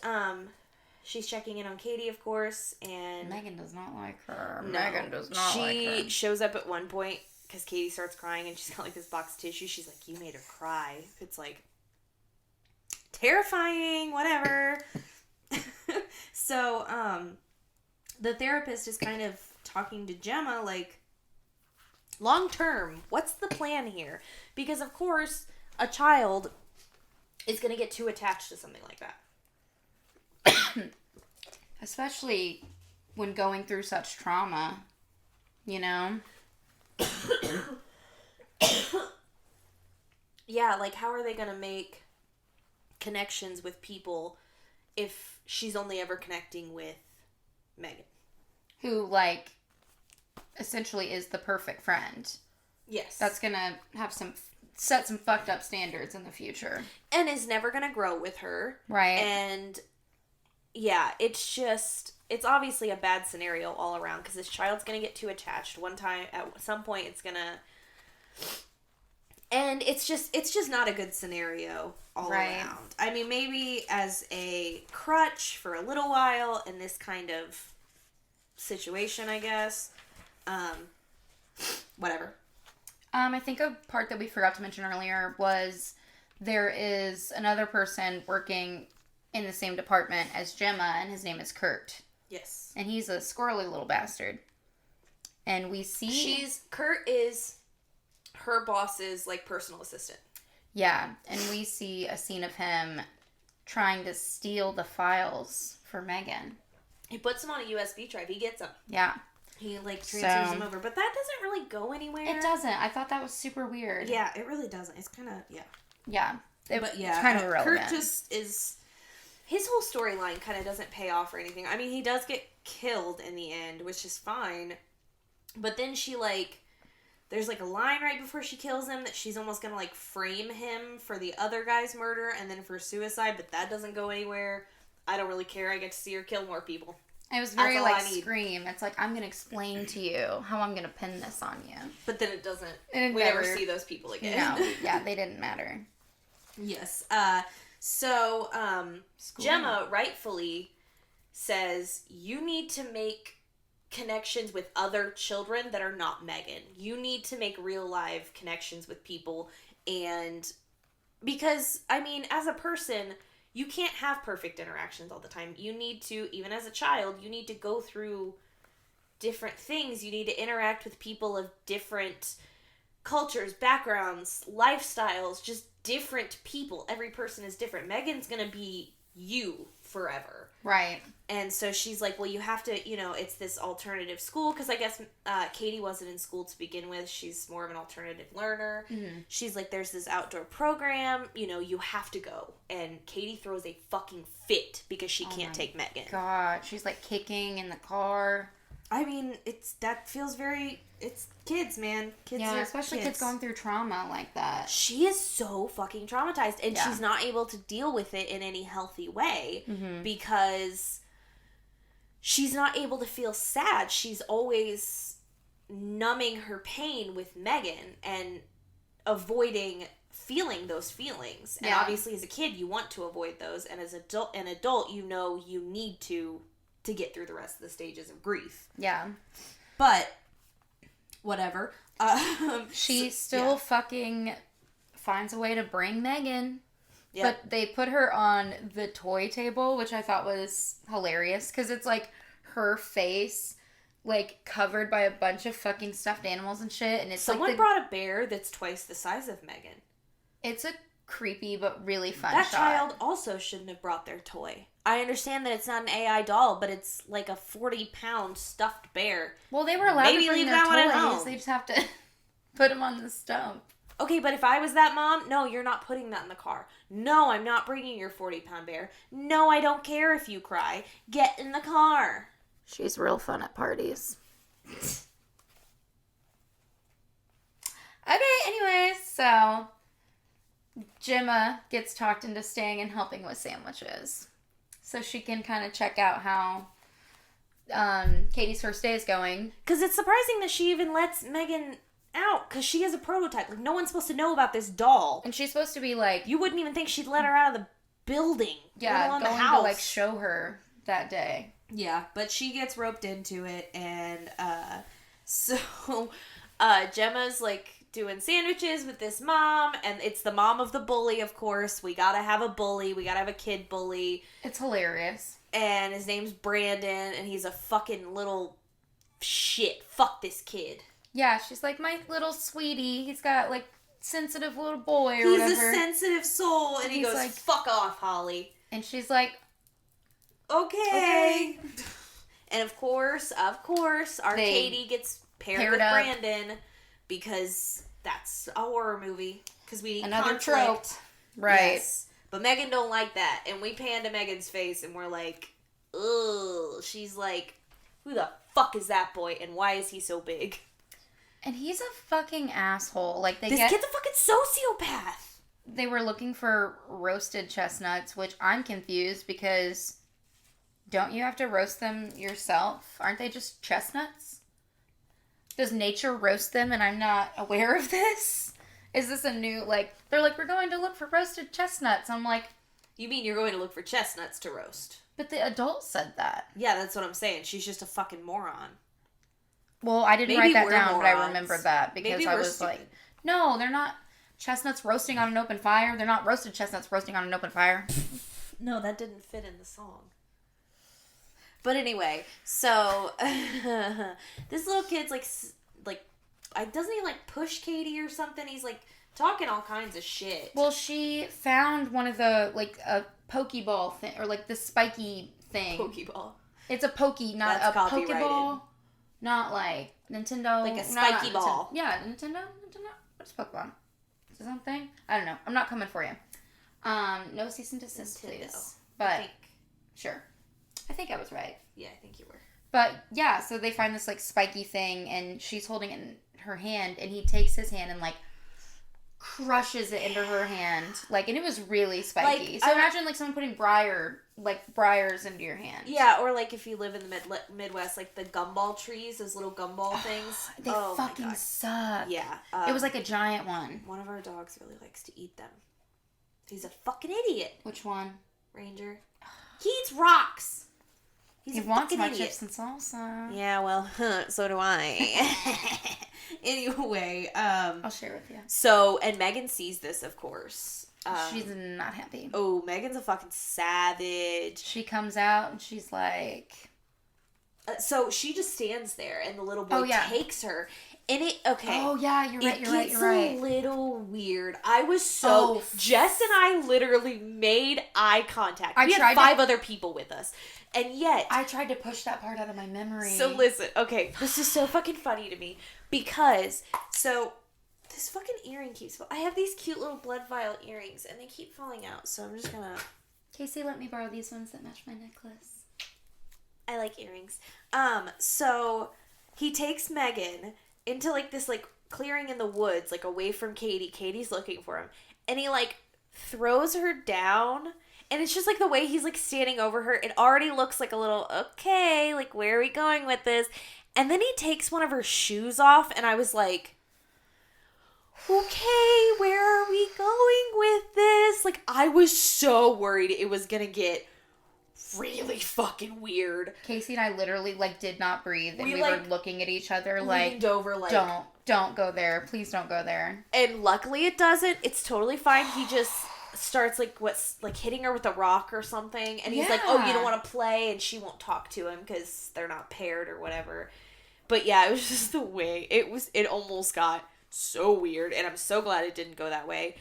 She's checking in on Katie, of course, and M3GAN does not like her. No, M3GAN does not like her. She shows up at one point because Katie starts crying, and she's got like this box of tissue. She's like, "You made her cry." It's like terrifying, whatever. So, the therapist is kind of talking to Gemma, like, long term, what's the plan here? Because, of course, a child is going to get too attached to something like that. Especially when going through such trauma, Yeah, like, how are they going to make connections with people if she's only ever connecting with M3GAN? Who, like, essentially is the perfect friend. Yes. That's gonna have set some fucked up standards in the future. And is never going to grow with her. Right. And, yeah, it's obviously a bad scenario all around, because this child's going to get too attached. At some point, it's going to... And it's just not a good scenario all around. I mean, maybe as a crutch for a little while in this kind of situation, I guess. Whatever. I think a part that we forgot to mention earlier was there is another person working in the same department as Gemma, and his name is Kurt. Yes. And he's a squirrely little bastard. And we see... Kurt is her boss's, like, personal assistant. Yeah, and we see a scene of him trying to steal the files for M3GAN. He puts them on a USB drive. He gets them. Yeah. He, like, transfers them over. But that doesn't really go anywhere. It doesn't. I thought that was super weird. Yeah, it really doesn't. It's kind of, yeah. Yeah. But, yeah. It's kind of irrelevant. Kurt just is... His whole storyline kind of doesn't pay off or anything. I mean, he does get killed in the end, which is fine. But then she, like... There's, like, a line right before she kills him that she's almost gonna, like, frame him for the other guy's murder and then for suicide, but that doesn't go anywhere. I don't really care. I get to see her kill more people. It was very, like, Scream. It's like, I'm gonna explain to you how I'm gonna pin this on you. But then it doesn't. We never see those people again. No. Yeah, they didn't matter. Yes. So, Gemma rightfully says, you need to make connections with other children that are not M3GAN. You need to make real live connections with people, and because, I mean, as a person, you can't have perfect interactions all the time. You need to, even as a child, you need to go through different things. You need to interact with people of different cultures, backgrounds, lifestyles, just different people. Every person is different. Megan's gonna be you forever. Right. And so she's like, well, you have to, it's this alternative school. Because I guess Katie wasn't in school to begin with. She's more of an alternative learner. Mm-hmm. She's like, there's this outdoor program. You have to go. And Katie throws a fucking fit because she can't take Megan. God. She's like kicking in the car. I mean, it's kids, man. Kids yeah, especially kids going through trauma like that. She is so fucking traumatized. And she's not able to deal with it in any healthy way. Mm-hmm. Because she's not able to feel sad. She's always numbing her pain with Megan and avoiding feeling those feelings. And obviously as a kid, you want to avoid those. And as an adult, you need to get through the rest of the stages of grief. Yeah. But, whatever. She still fucking finds a way to bring Megan. Yep. But they put her on the toy table, which I thought was hilarious. Because it's like her face, like, covered by a bunch of fucking stuffed animals and shit. And it's Someone brought a bear that's twice the size of Megan. It's a creepy but really fun That shot. child also shouldn't have brought their toy. I understand that it's not an AI doll, but it's like a 40-pound stuffed bear. Well, they were allowed to bring their toys. They just have to put them on the stump. Okay, but if I was that mom, no, you're not putting that in the car. No, I'm not bringing your 40-pound bear. No, I don't care if you cry. Get in the car. She's real fun at parties. Okay, anyways, so Gemma gets talked into staying and helping with sandwiches. So she can kind of check out how Katie's first day is going. Because it's surprising that she even lets Megan out. Because she is a prototype. Like, no one's supposed to know about this doll. And she's supposed to be like... You wouldn't even think she'd let her out of the building. Yeah, going the house. To like show her that day. Yeah, but she gets roped into it. And so Gemma's like doing sandwiches with this mom, and it's the mom of the bully, of course. We gotta have a bully. We gotta have a kid bully. It's hilarious. And his name's Brandon, and he's a fucking little shit. Fuck this kid. Yeah, she's like, my little sweetie. He's got, like, sensitive little boy or he's whatever. He's a sensitive soul, and he goes, like, fuck off, Holly. And she's like, okay. And of course, our Katie gets paired with Brandon, because that's a horror movie. Because we need another conflict. trope. Right. Yes. But Megan don't like that. And we pan to Megan's face and we're like, ugh. She's like, who the fuck is that boy? And why is he so big? And he's a fucking asshole. Like this kid's a fucking sociopath. They were looking for roasted chestnuts, which I'm confused because don't you have to roast them yourself? Aren't they just chestnuts? Does nature roast them and I'm not aware of this? Is this a new, like, they're like, we're going to look for roasted chestnuts. I'm like... You mean you're going to look for chestnuts to roast? But the adult said that. Yeah, that's what I'm saying. She's just a fucking moron. Well, I didn't write that down, but I remember that because I was stupid. Like, no, they're not chestnuts roasting on an open fire. They're not roasted chestnuts roasting on an open fire. No, that didn't fit in the song. But anyway, so this little kid's like doesn't he like push Katie or something? He's like talking all kinds of shit. Well, she found one of the like a pokeball thing or like the spiky thing. Pokeball. It's a pokey, not that's a pokeball. Not like Nintendo. Like a spiky ball. Yeah, Nintendo. What's Pokemon? Is it something? I don't know. I'm not coming for you. No cease and desist, please. But sure. I think I was right. Yeah, I think you were. But yeah, so they find this like spiky thing, and she's holding it in her hand, and he takes his hand and like crushes it into her hand, like, and it was really spiky. Like, so imagine like someone putting briars into your hand. Yeah, or like if you live in the Midwest, like the gumball trees, those little gumball things. They fucking suck. Yeah, it was like a giant one. One of our dogs really likes to eat them. He's a fucking idiot. Which one? Ranger. He eats rocks. He wants my chips and salsa. Yeah, well, so do I. Anyway, I'll share with you. So, and Megan sees this, of course. She's not happy. Oh, Megan's a fucking savage. She comes out and she's like... so she just stands there, and the little boy takes her, And okay. Oh, yeah, you're right, It you're right, gets you're right. a little weird. I was so... Jess and I literally made eye contact. We had 5 other people with us. And yet... I tried to push that part out of my memory. So listen, okay, this is so fucking funny to me. Because, so... This fucking earring keeps... I have these cute little blood vial earrings, and they keep falling out, so I'm just gonna... Casey, let me borrow these ones that match my necklace. I like earrings. So he takes Megan into, like, this, like, clearing in the woods, like, away from Katie. Katie's looking for him. And he, like, throws her down. And it's just, like, the way he's, like, standing over her. It already looks like a little, okay, like, where are we going with this? And then he takes one of her shoes off, and I was like... Okay, where are we going with this? Like, I was so worried it was gonna get really fucking weird. Casey and I literally, like, did not breathe. And we were looking at each other, like... leaned over, like... Don't go there. Please don't go there. And luckily it doesn't. It's totally fine. He just starts, like, hitting her with a rock or something. And he's like, oh, you don't want to play? And she won't talk to him because they're not paired or whatever. But yeah, it was just the way... It almost got... so weird, and I'm so glad it didn't go that way.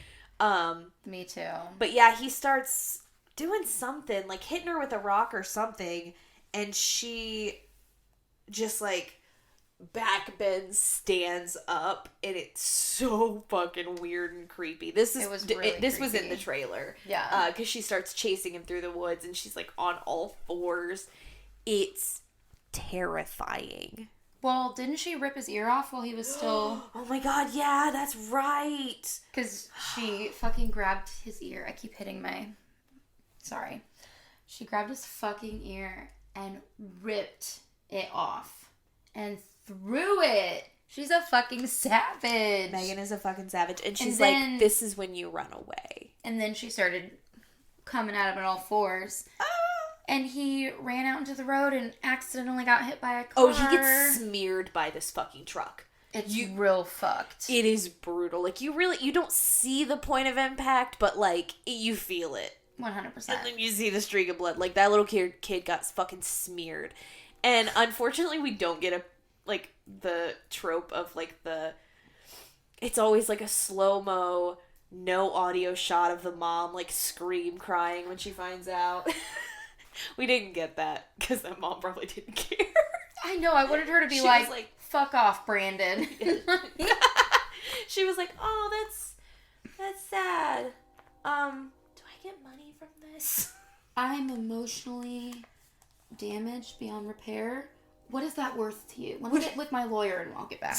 Me too. But yeah, he starts doing something, like hitting her with a rock or something, and she just, like, backbends, stands up, and it's so fucking weird and creepy. This was in the trailer. Yeah. Because she starts chasing him through the woods, and she's, like, on all fours. It's terrifying. Well, didn't she rip his ear off while he was still... Oh my god, yeah, that's right. Because she fucking grabbed his ear. I keep hitting my... Sorry. She grabbed his fucking ear and ripped it off. And threw it. She's a fucking savage. Megan is a fucking savage. And she's like, this is when you run away. And then she started coming at him on all fours. And he ran out into the road and accidentally got hit by a car. Oh, he gets smeared by this fucking truck. It's real fucked. It is brutal. Like, you don't see the point of impact, but, like, you feel it. 100%. And then you see the streak of blood. Like, that little kid got fucking smeared. And unfortunately, we don't get the trope of, like, it's always, like, a slow-mo, no audio shot of the mom, like, scream crying when she finds out. We didn't get that because that mom probably didn't care. I know. I wanted her to be like, fuck off, Brandon. She was like, oh, that's sad. Do I get money from this? I'm emotionally damaged beyond repair. What is that worth to you? Let me get with my lawyer and I'll get back.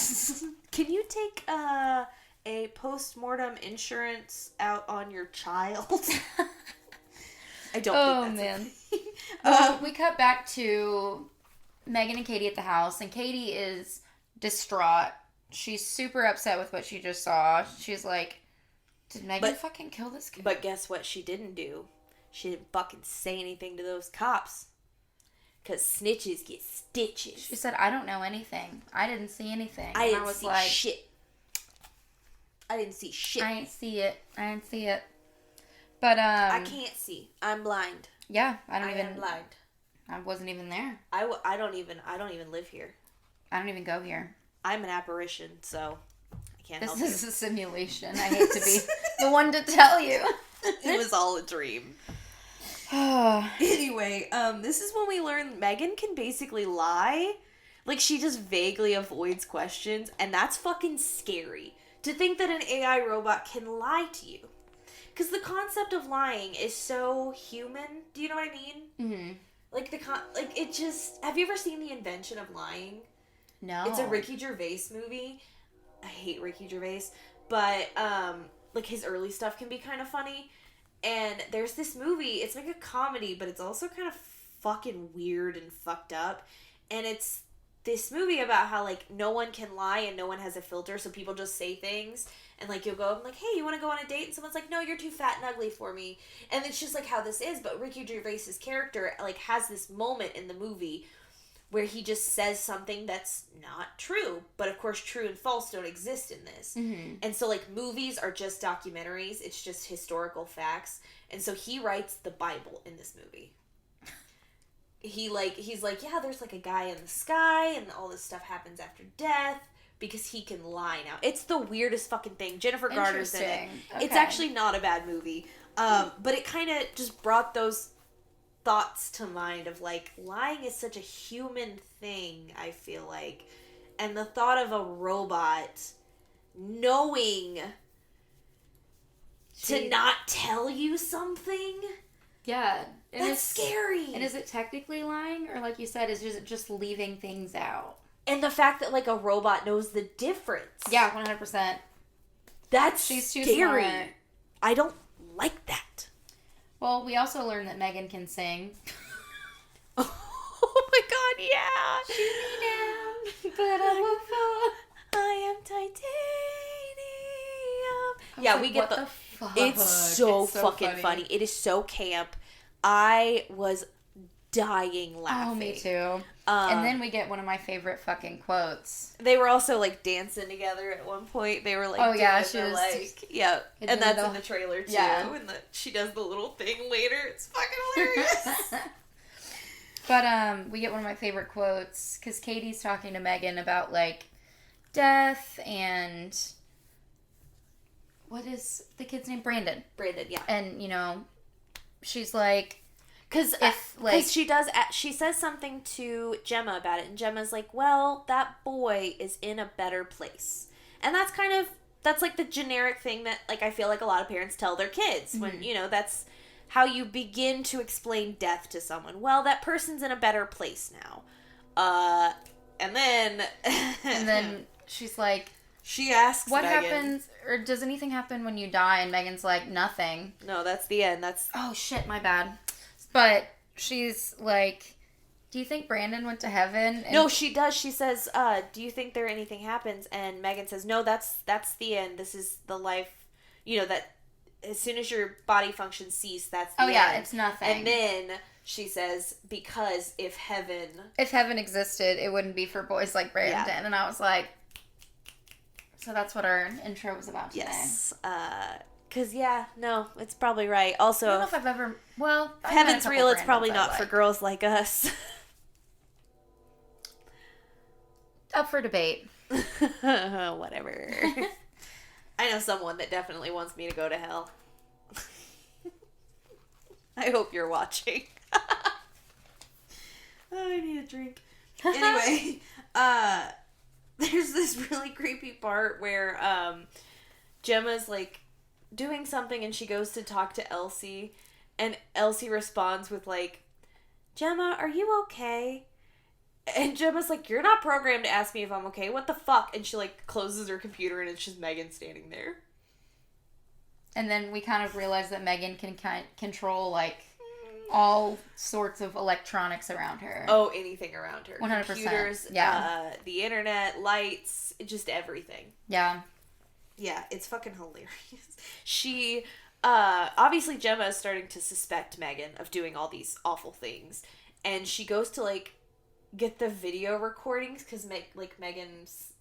Can you take a post-mortem insurance out on your child? I don't think that's man. Well, we cut back to Megan and Katie at the house, and Katie is distraught. She's super upset with what she just saw. She's like, did Megan fucking kill this kid? But guess what she didn't do? She didn't fucking say anything to those cops. Because snitches get stitches. She said, I don't know anything. I didn't see anything. I didn't see shit. I didn't see shit. I didn't see it. But, I can't see. I'm blind. Yeah, I am blind. I wasn't even there. I don't even live here. I don't even go here. I'm an apparition, so I can't help This is a simulation. I hate to be the one to tell you. It was all a dream. Anyway, this is when we learn Megan can basically lie. Like, she just vaguely avoids questions, and that's fucking scary. To think that an AI robot can lie to you. Because the concept of lying is so human. Do you know what I mean? Mm-hmm. Like, it just... Have you ever seen The Invention of Lying? No. It's a Ricky Gervais movie. I hate Ricky Gervais. But, like, his early stuff can be kind of funny. And there's this movie. It's like a comedy, but it's also kind of fucking weird and fucked up. And it's this movie about how, like, no one can lie and no one has a filter, so people just say things. And, like, you'll go up and, like, hey, you want to go on a date? And someone's like, no, you're too fat and ugly for me. And it's just, like, how this is. But Ricky Gervais's character, like, has this moment in the movie where he just says something that's not true. But, of course, true and false don't exist in this. Mm-hmm. And so, like, movies are just documentaries. It's just historical facts. And so he writes the Bible in this movie. He's like, yeah, there's, like, a guy in the sky, and all this stuff happens after death. because he can lie now. It's the weirdest fucking thing. Jennifer Garner's in it. Okay. It's actually not a bad movie. But it kind of just brought those thoughts to mind of like, lying is such a human thing, I feel like. And the thought of a robot knowing to not tell you something. Yeah. That's scary. And is it technically lying? Or like you said, is it just leaving things out? And the fact that like a robot knows the difference. Yeah, 100%. That's She's too scary. smart. I don't like that. Well, we also learned that M3GAN can sing. Oh my god, yeah. Shoot me down, but I won't fall. I am titanium. Yeah, like, we get what the fuck? It's so fucking funny. It is so camp. I was dying laughing. Oh, me too. And then we get one of my favorite fucking quotes. They were also like dancing together at one point. They were like, oh yeah, she was like, yeah, and that's in the trailer too. Yeah. And she does the little thing later. It's fucking hilarious. But we get one of my favorite quotes because Katie's talking to M3GAN about like death and what is the kid's name? Brandon. Brandon, yeah. And you know, she's like, because she says something to Gemma about it, and Gemma's like, well, that boy is in a better place. And that's like the generic thing that like I feel like a lot of parents tell their kids when, you know, that's how you begin to explain death to someone. Well, that person's in a better place now. And then she's like, she asks what M3GAN, happens, or does anything happen when you die? And M3GAN's like, nothing. No, that's the end. Oh shit, my bad. But she's like, do you think Brandon went to heaven? And no, she does. She says, do you think anything happens? And M3GAN says, no, that's the end. This is the life, you know, that as soon as your body functions cease, that's the end. Oh yeah, it's nothing. And then she says, because if heaven existed, it wouldn't be for boys like Brandon. Yeah. And I was like, so that's what our intro was about today. Yes. Because, yeah, no, it's probably right. Also, I don't know if I've ever... Well, if heaven's real, it's probably not for girls like us. Up for debate. Whatever. I know someone that definitely wants me to go to hell. I hope you're watching. Oh, I need a drink. Anyway, there's this really creepy part where Gemma's like doing something and she goes to talk to Elsie, and Elsie responds with like, Gemma, are you okay? And Gemma's like, you're not programmed to ask me if I'm okay. What the fuck? And she like closes her computer and it's just M3GAN standing there. And then we kind of realize that M3GAN can control like all sorts of electronics around her. Oh, anything around her. 100%. Computers, yeah. The internet, lights, just everything. Yeah. Yeah, it's fucking hilarious. She, obviously Gemma is starting to suspect M3GAN of doing all these awful things. And she goes to like get the video recordings because M3GAN's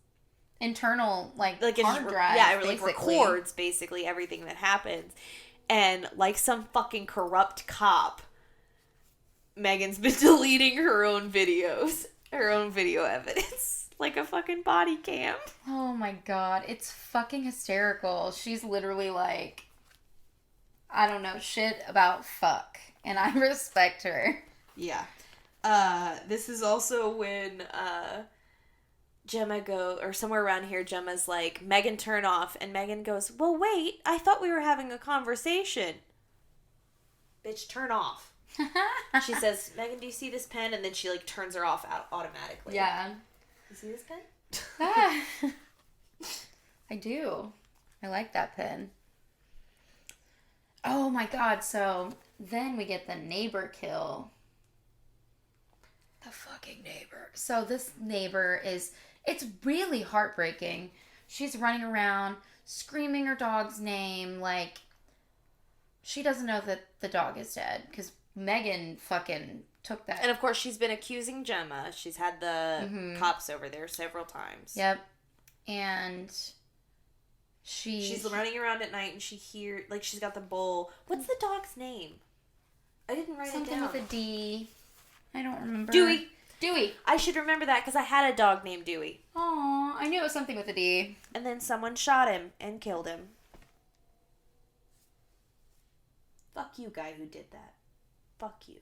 internal like hard drive. Yeah, it like records basically everything that happens. And like some fucking corrupt cop, M3GAN's been deleting her own videos, her own video evidence, like a fucking body cam. Oh my god, it's fucking hysterical. She's literally like, I don't know shit about fuck, and I respect her. Yeah. This is also when Gemma or somewhere around here, Gemma's like, M3GAN, turn off, and M3GAN goes, well, wait, I thought we were having a conversation. Bitch, turn off. She says, M3GAN, do you see this pen? And then she like turns her off automatically. Yeah. You see this pen? I do. I like that pen. Oh my god, so then we get the neighbor kill. The fucking neighbor. So this neighbor it's really heartbreaking. She's running around screaming her dog's name like she doesn't know that the dog is dead because M3GAN fucking took that. And of course she's been accusing Gemma. She's had the cops over there several times. Yep. And she's running around at night and she's got the bowl. What's the dog's name? I didn't write it down. Something with a D. I don't remember. Dewey. Dewey. I should remember that because I had a dog named Dewey. Aw, I knew it was something with a D. And then someone shot him and killed him. Fuck you, guy who did that. Fuck you.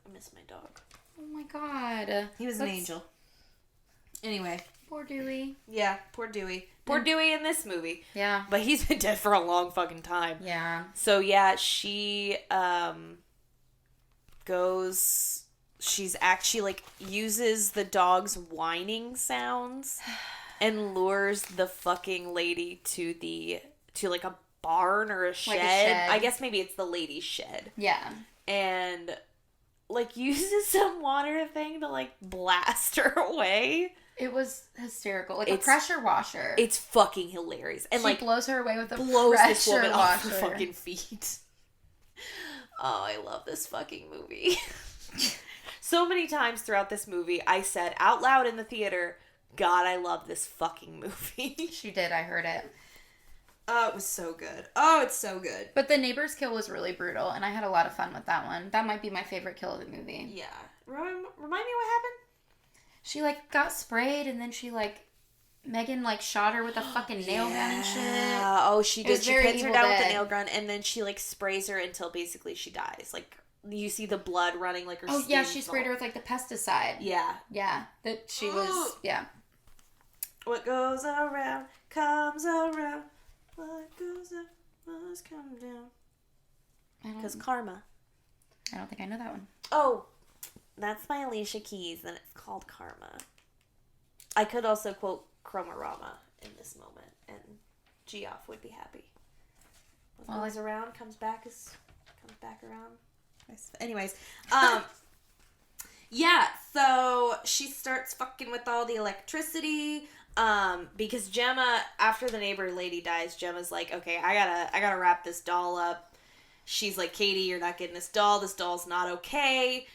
I miss my dog. Oh my god. He was an angel. Anyway. Poor Dewey. Yeah, poor Dewey. Poor Dewey in this movie. Yeah. But he's been dead for a long fucking time. Yeah. So yeah, she goes, she's actually like uses the dog's whining sounds and lures the fucking lady to like a barn or a shed. Like a shed. I guess maybe it's the lady's shed. Yeah. And like uses some water thing to like blast her away. It was hysterical. Like a pressure washer. It's fucking hilarious. And she like blows her away with a blows pressure this woman washer. off her fucking feet. Oh, I love this fucking movie. So many times throughout this movie, I said out loud in the theater, God, I love this fucking movie. She did. I heard it. Oh, it was so good. Oh, it's so good. But the neighbor's kill was really brutal, and I had a lot of fun with that one. That might be my favorite kill of the movie. Yeah. Remind me what happened? She, like, got sprayed, and then she, like, M3GAN, like, shot her with a fucking nail gun and shit. Oh, she did. She pins her down with the nail gun. gun, and then she, like, sprays her until basically she dies. Like, you see the blood running, like, her Oh, skin. yeah, she sprayed her with, like, the pesticide. Yeah. Yeah. That she was, yeah. What goes around comes around. What goes up must come down. Because karma. I don't think I know that one. Oh, that's my Alicia Keys, and it's called Karma. I could also quote Chroma-Rama in this moment, and Geoff would be happy. What goes around comes back around. Anyways, yeah, so she starts fucking with all the electricity. Because Gemma, after the neighbor lady dies, Gemma's like, okay, I gotta wrap this doll up. She's like, Katie, you're not getting this doll. This doll's not okay.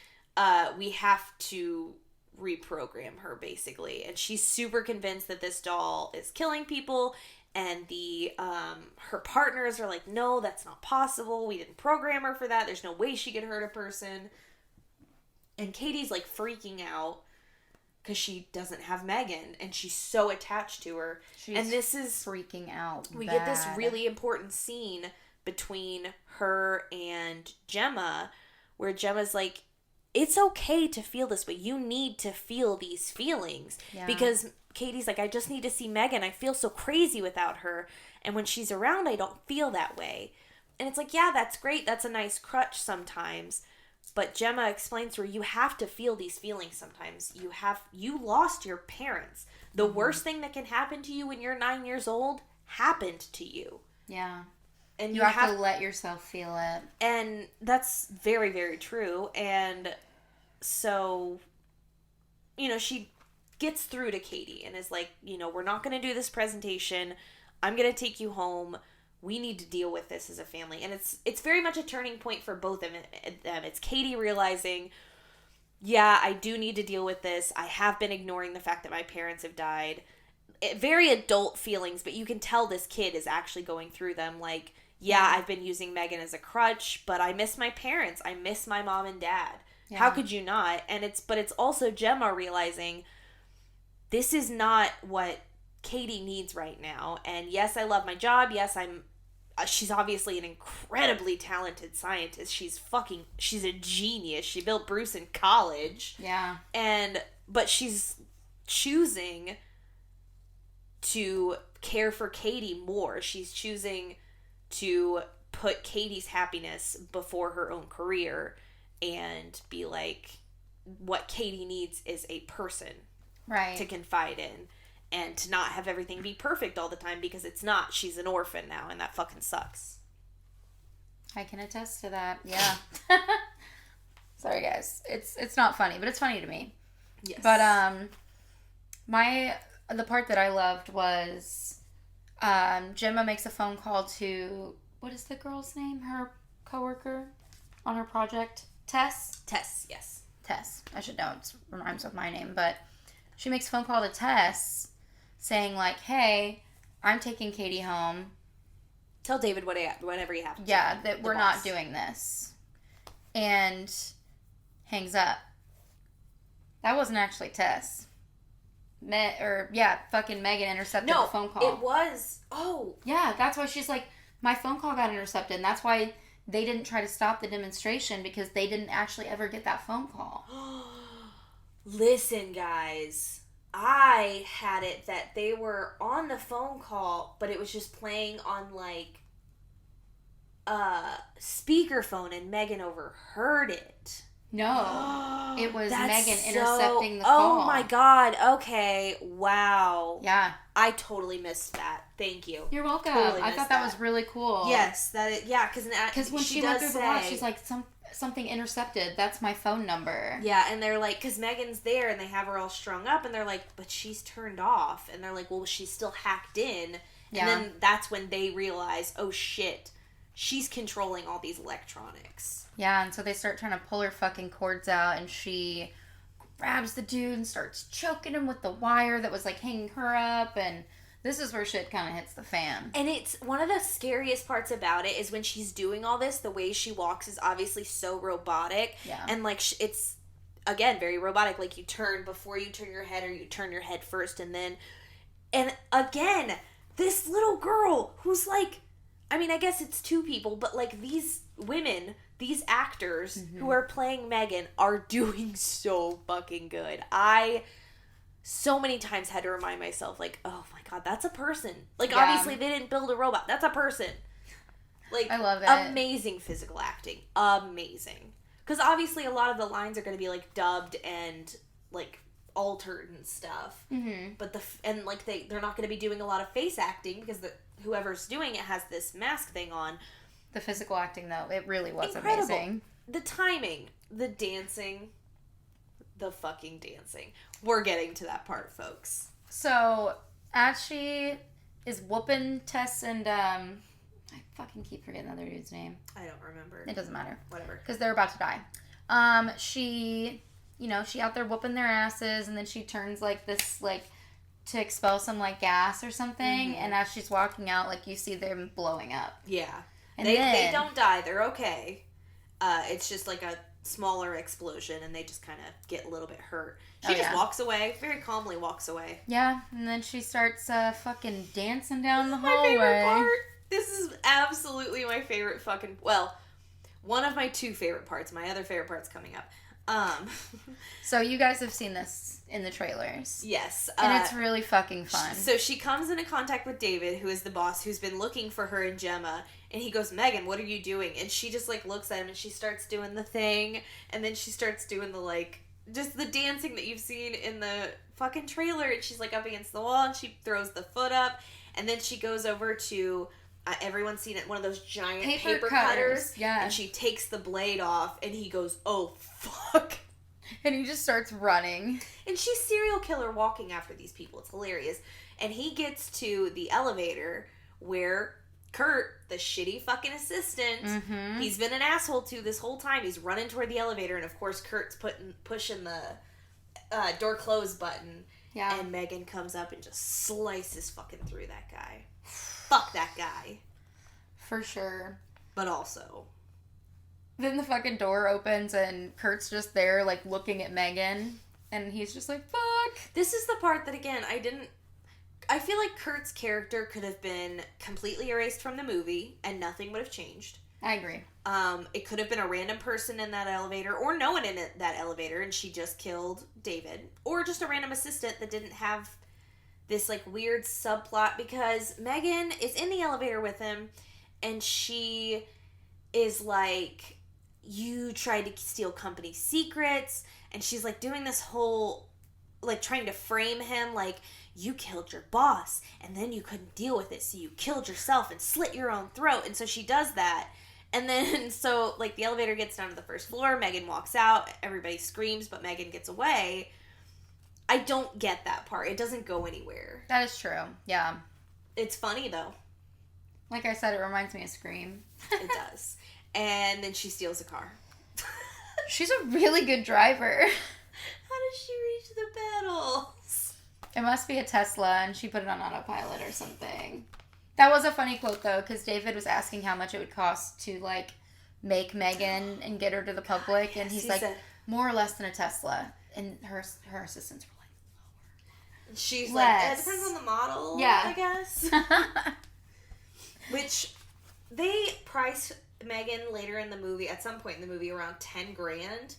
We have to reprogram her, basically. And she's super convinced that this doll is killing people. And her partners are like, no, that's not possible. We didn't program her for that. There's no way she could hurt a person. And Katie's like freaking out because she doesn't have M3GAN, and she's so attached to her. And this is freaking out. We get this really important scene between her and Gemma, where Gemma's like, it's okay to feel this way. You need to feel these feelings. Yeah. Because Katie's like, I just need to see M3GAN. I feel so crazy without her. And when she's around, I don't feel that way. And it's like, yeah, that's great. That's a nice crutch sometimes. But Gemma explains to her, you have to feel these feelings sometimes. You lost your parents. The worst thing that can happen to you when you're 9 years old happened to you. Yeah. And you have to let yourself feel it. And that's very, very true. And so, she gets through to Katie and is like, we're not going to do this presentation. I'm going to take you home. We need to deal with this as a family. And it's very much a turning point for both of them. It's Katie realizing, yeah, I do need to deal with this. I have been ignoring the fact that my parents have died. Very adult feelings, but you can tell this kid is actually going through them. Like, yeah, I've been using M3GAN as a crutch, but I miss my parents. I miss my mom and dad. Yeah. How could you not? And it's also Gemma realizing this is not what Katie needs right now. And yes, I love my job. Yes, she's obviously an incredibly talented scientist. She's a genius. She built Bruce in college. Yeah. But she's choosing to care for Katie more. She's choosing to put Katie's happiness before her own career and be like, what Katie needs is a person. Right. To confide in. And to not have everything be perfect all the time, because it's not. She's an orphan now, and that fucking sucks. I can attest to that. Yeah. Sorry, guys. It's not funny, but it's funny to me. Yes. But the part that I loved was Gemma makes a phone call to, what is the girl's name? Her coworker on her project? Tess? Tess, yes. Tess. I should know. It rhymes with my name, but she makes a phone call to Tess saying, like, hey, I'm taking Katie home. Tell David whatever you have to. Yeah, that we're not doing this. And hangs up. That wasn't actually Tess. Fucking Megan intercepted the phone call. It was. Oh. Yeah, that's why she's like, my phone call got intercepted. And that's why they didn't try to stop the demonstration, because they didn't actually ever get that phone call. Listen, guys. I had it that they were on the phone call, but it was just playing on, like, speakerphone, and Megan overheard it. No. It was Megan so... intercepting the call. Oh, my God. Okay. Wow. Yeah. I totally missed that. Thank you. You're welcome. Totally I thought that was really cool. Yes. Because when she went through the wall, she's like, something intercepted. That's my phone number. Yeah, and they're like, because Megan's there, and they have her all strung up, and they're like, but she's turned off. And they're like, well, she's still hacked in. And then that's when they realize, oh, shit, she's controlling all these electronics. Yeah, and so they start trying to pull her fucking cords out, and she grabs the dude and starts choking him with the wire that was, like, hanging her up, and this is where shit kind of hits the fan. And it's one of the scariest parts about it is when she's doing all this, the way she walks is obviously so robotic. Yeah. And, like, it's, again, very robotic. Like, you turn before you turn your head, or you turn your head first, and then... And, again, this little girl who's, like... I mean, I guess it's two people, but, like, these women, these actors who are playing Megan are doing so fucking good. I so many times had to remind myself, like, oh my God, that's a person. Like, obviously they didn't build a robot. That's a person. Like, I love it. Amazing physical acting. Amazing. Because obviously a lot of the lines are going to be, like, dubbed and, like, altered and stuff. Mm-hmm. But they're not going to be doing a lot of face acting because whoever's doing it has this mask thing on. The physical acting, though, it really was incredible. Amazing. The timing, the dancing, the fucking dancing. We're getting to that part, folks. So, as she is whooping Tess and, I fucking keep forgetting the other dude's name. I don't remember. It doesn't matter. Whatever. Because they're about to die. She out there whooping their asses, and then she turns, like, this, like, to expel some, like, gas or something, and as she's walking out, like, you see them blowing up. Yeah. And they don't die. They're okay. It's just, like, a smaller explosion, and they just kind of get a little bit hurt. She just walks away, very calmly walks away. Yeah, and then she starts fucking dancing down the hallway. My favorite part. This is absolutely my favorite fucking... Well, one of my two favorite parts. My other favorite part's coming up. So you guys have seen this in the trailers. Yes. And it's really fucking fun. So she comes into contact with David, who is the boss, who's been looking for her and Gemma, and he goes, Megan, what are you doing? And she just, like, looks at him, and she starts doing the thing, and then she starts doing the, like, just the dancing that you've seen in the fucking trailer, and she's, like, up against the wall, and she throws the foot up, and then she goes over to... everyone's seen it, one of those giant paper cutters. Yeah. And she takes the blade off, and he goes, oh, fuck. And he just starts running. And she's serial killer walking after these people. It's hilarious. And he gets to the elevator where Kurt, the shitty fucking assistant, he's been an asshole to this whole time. He's running toward the elevator, and of course Kurt's pushing the door close button. Yeah. And Megan comes up and just slices fucking through that guy. Fuck that guy. For sure. But also... Then the fucking door opens and Kurt's just there, like, looking at Megan. And he's just like, fuck. This is the part that, again, I feel like Kurt's character could have been completely erased from the movie and nothing would have changed. I agree. It could have been a random person in that elevator or no one in that elevator and she just killed David. Or just a random assistant that didn't have this, like, weird subplot because Megan is in the elevator with him and she is like, you tried to steal company secrets, and she's, like, doing this whole, like, trying to frame him, like, you killed your boss, and then you couldn't deal with it, so you killed yourself and slit your own throat, and so she does that, and then, so, like, the elevator gets down to the first floor, Megan walks out, everybody screams, but Megan gets away. I don't get that part. It doesn't go anywhere. That is true, yeah. It's funny, though. Like I said, it reminds me of Scream. It does. And then she steals a car. She's a really good driver. How does she reach the pedals? It must be a Tesla, and she put it on autopilot or something. That was a funny quote, though, because David was asking how much it would cost to, like, make Megan and get her to the public, and he's like, more or less than a Tesla. and her assistants were like, She's less. like, it depends on the model, Yeah. I guess. Which, they price M3GAN later in the movie, at some point in the movie, around $10,000.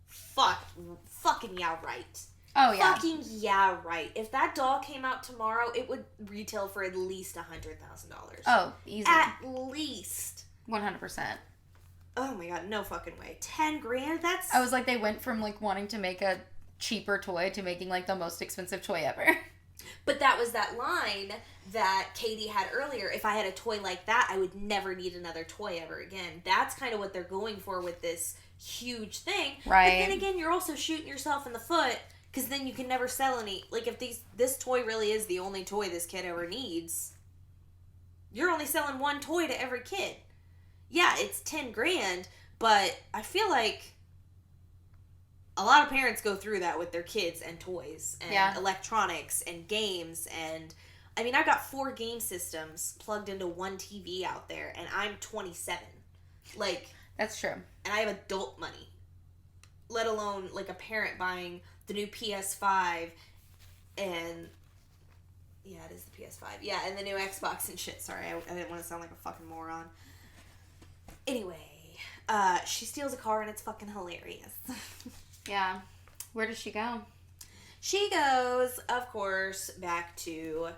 Fucking yeah, right. Oh, yeah. Fucking yeah, right. If that doll came out tomorrow, it would retail for at least $100,000. Oh, easy. At least. 100%. Oh my god, no fucking way. $10,000? That's... I was like, they went from, like, wanting to make a cheaper toy to making, like, the most expensive toy ever. But that was that line that Katie had earlier. If I had a toy like that, I would never need another toy ever again. That's kind of what they're going for with this huge thing. Right. But then again, you're also shooting yourself in the foot, because then you can never sell any. Like, if this toy really is the only toy this kid ever needs, you're only selling one toy to every kid. Yeah, it's $10,000, but I feel like a lot of parents go through that with their kids and toys and electronics and games. And I mean, I've got 4 game systems plugged into one TV out there, and I'm 27. Like, that's true. And I have adult money, let alone like a parent buying the new PS5 and yeah, it is the PS5. Yeah, and the new Xbox and shit. Sorry, I didn't want to sound like a fucking moron. Anyway, she steals a car and it's fucking hilarious. Yeah. Where does she go? She goes, of course, back to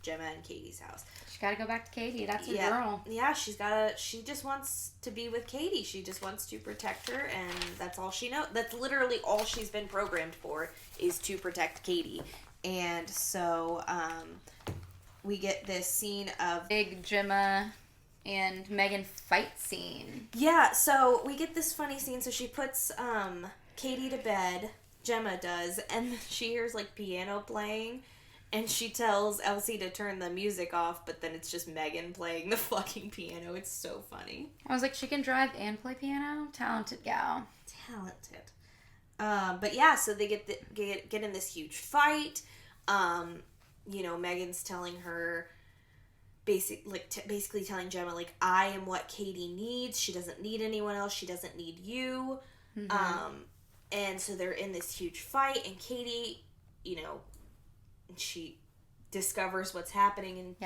Gemma and Katie's house. She gotta go back to Katie. That's her girl. Yeah, she just wants to be with Katie. She just wants to protect her, and that's all she knows. That's literally all she's been programmed for, is to protect Katie. And so, we get this scene of big Gemma and M3GAN fight scene. Yeah, so we get this funny scene. So she puts Katie to bed, Gemma does, and she hears like piano playing, and she tells Elsie to turn the music off, but then it's just M3GAN playing the fucking piano. It's so funny. I was like, she can drive and play piano? Talented gal. Talented. But yeah, so they get in this huge fight. You know, M3GAN's telling her, basically telling Gemma, like, I am what Katie needs. She doesn't need anyone else. She doesn't need you. Mm-hmm. And so they're in this huge fight, and Katie, you know, she discovers what's happening, and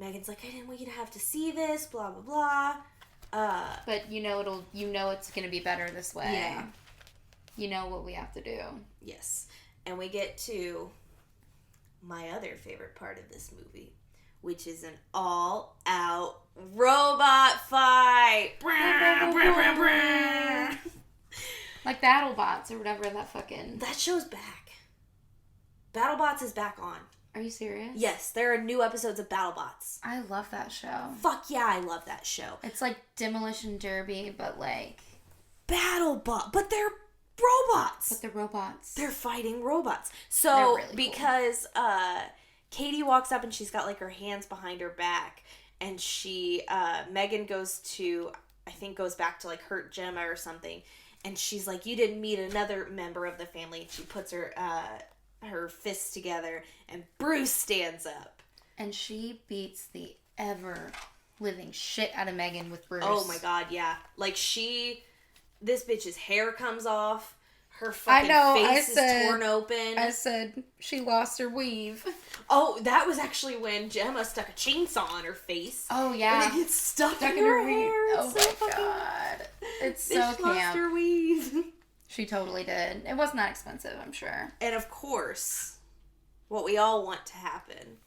M3GAN's like, I didn't want you to have to see this, blah, blah, blah. But it's gonna be better this way. Yeah. You know what we have to do. Yes. And we get to my other favorite part of this movie, which is an all-out robot fight. Like BattleBots or whatever that fucking... That show's back. BattleBots is back on. Are you serious? Yes, there are new episodes of BattleBots. I love that show. Fuck yeah, I love that show. It's like Demolition Derby, but like... BattleBot, but they're robots. But they're robots. They're fighting robots. So, really because Katie walks up and she's got like her hands behind her back, and she, M3GAN goes back to like hurt Gemma or something, and she's like, you didn't meet another member of the family, and she puts her fists together, and Bruce stands up. And she beats the ever-living shit out of M3GAN with Bruce. Oh my god, yeah. Like this bitch's hair comes off. Her fucking face is torn open. I said she lost her weave. Oh, that was actually when Gemma stuck a chainsaw on her face. Oh, yeah. And it gets stuck in her hair. Oh, my God. It's so camp. Lost her weave. She totally did. It was not expensive, I'm sure. And of course, what we all want to happen,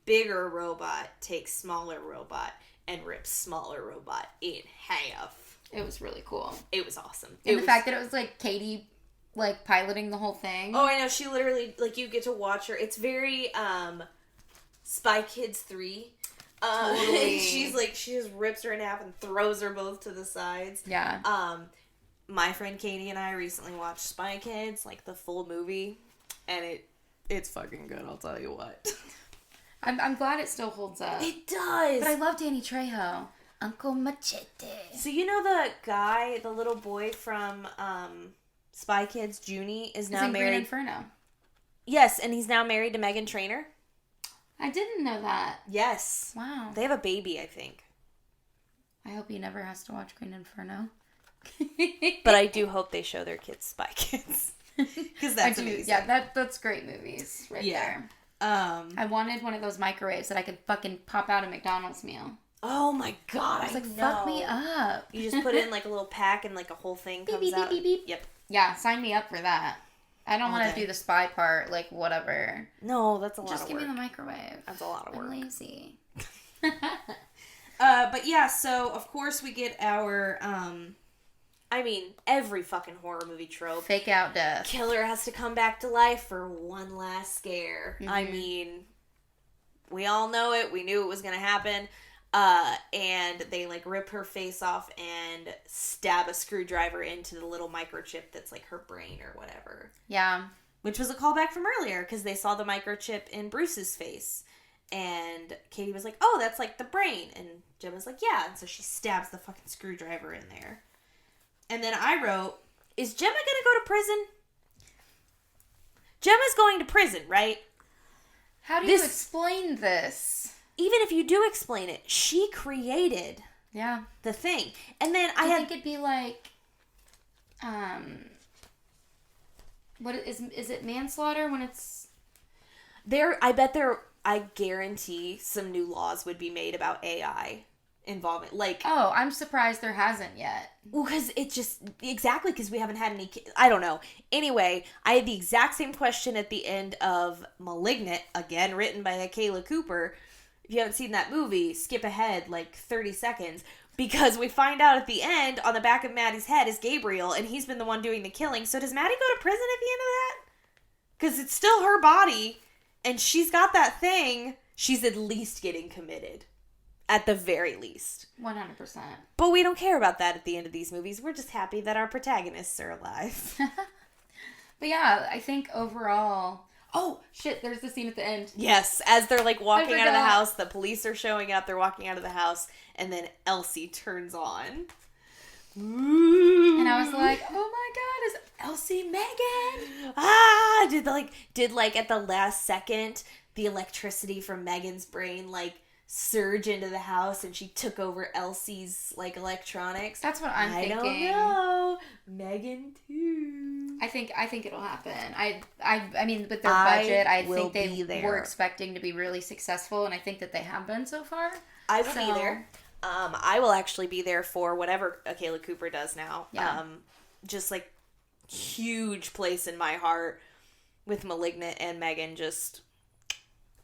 bigger robot takes smaller robot and rips smaller robot in half. It was really cool. It was awesome. And the fact that it was like Katie like piloting the whole thing. Oh, I know. She literally, like, you get to watch her. It's very Spy Kids 3. Totally. She's like, she just rips her in half and throws her both to the sides. Yeah. My friend Katie and I recently watched Spy Kids, like the full movie, and it's fucking good, I'll tell you what. I'm glad it still holds up. It does. But I love Danny Trejo. Uncle Machete. So you know the guy, the little boy from Spy Kids, Junie, is now married. Green Inferno. Yes, and he's now married to Meghan Trainor. I didn't know that. Yes. Wow. They have a baby, I think. I hope he never has to watch Green Inferno. But I do hope they show their kids Spy Kids. Because that's amazing. Yeah, that's great movies right there. I wanted one of those microwaves that I could fucking pop out a McDonald's meal. Oh my god, I was like, fuck me up. You just put it in like a little pack and like a whole thing comes beep, out. Beep, beep, beep. Yep. Yeah, sign me up for that. I don't want to do the spy part, like whatever. No, that's a lot of work. Just give me the microwave. That's a lot of work. I'm lazy. But yeah, so of course we get our I mean, every fucking horror movie trope. Fake out death. Killer has to come back to life for one last scare. Mm-hmm. I mean, we all know it. We knew it was going to happen. And they, like, rip her face off and stab a screwdriver into the little microchip that's, like, her brain or whatever. Yeah. Which was a callback from earlier, because they saw the microchip in Bruce's face. And Katie was like, oh, that's, like, the brain. And Gemma's like, yeah. And so she stabs the fucking screwdriver in there. And then I wrote, is Gemma going to go to prison? Gemma's going to prison, right? How do you explain this? Even if you do explain it, she created the thing. And then I think it'd be like, what is it manslaughter when it's... I guarantee some new laws would be made about AI involvement. Like, oh, I'm surprised there hasn't yet. Well, because it just... Exactly, because we haven't had any... I don't know. Anyway, I had the exact same question at the end of Malignant, again, written by Kayla Cooper. If you haven't seen that movie, skip ahead like 30 seconds. Because we find out at the end, on the back of Maddie's head is Gabriel, and he's been the one doing the killing. So does Maddie go to prison at the end of that? Because it's still her body, and she's got that thing. She's at least getting committed. At the very least. 100%. But we don't care about that at the end of these movies. We're just happy that our protagonists are alive. But yeah, I think overall... Oh, shit, there's the scene at the end. Yes, as they're like walking out of the house, the police are showing up, they're walking out of the house, and then Elsie turns on. Ooh. And I was like, oh my god, is Elsie M3GAN? Ah! Did at the last second, the electricity from M3GAN's brain, like, surge into the house and she took over Elsie's, like, electronics? That's what I'm thinking. I don't know. M3GAN too. I think it'll happen. I mean, with their budget, I think they were expecting to be really successful, and I think that they have been so far. I will be there. I will actually be there for whatever Kayla Cooper does now. Yeah. Just like huge place in my heart with Malignant and M3GAN. Just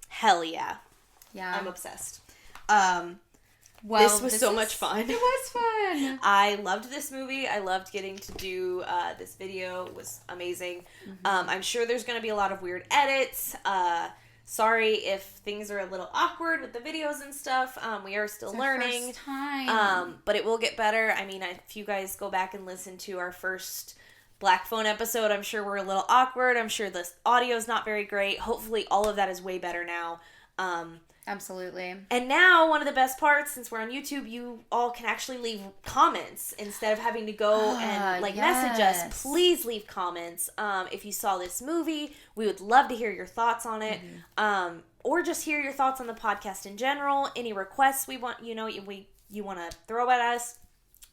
hell yeah. Yeah. I'm obsessed. Well, this was so much fun. It was fun. I loved this movie. I loved getting to do this video. It was amazing. Mm-hmm. I'm sure there's going to be a lot of weird edits. Sorry if things are a little awkward with the videos and stuff. We are still learning. First time. But it will get better. I mean, if you guys go back and listen to our first Black Phone episode, I'm sure we're a little awkward. I'm sure the audio is not very great. Hopefully all of that is way better now. Absolutely. And now, one of the best parts, since we're on YouTube, you all can actually leave comments instead of having to go and message us. Please leave comments. If you saw this movie, we would love to hear your thoughts on it. Mm-hmm. Or just hear your thoughts on the podcast in general. Any requests you want to throw at us.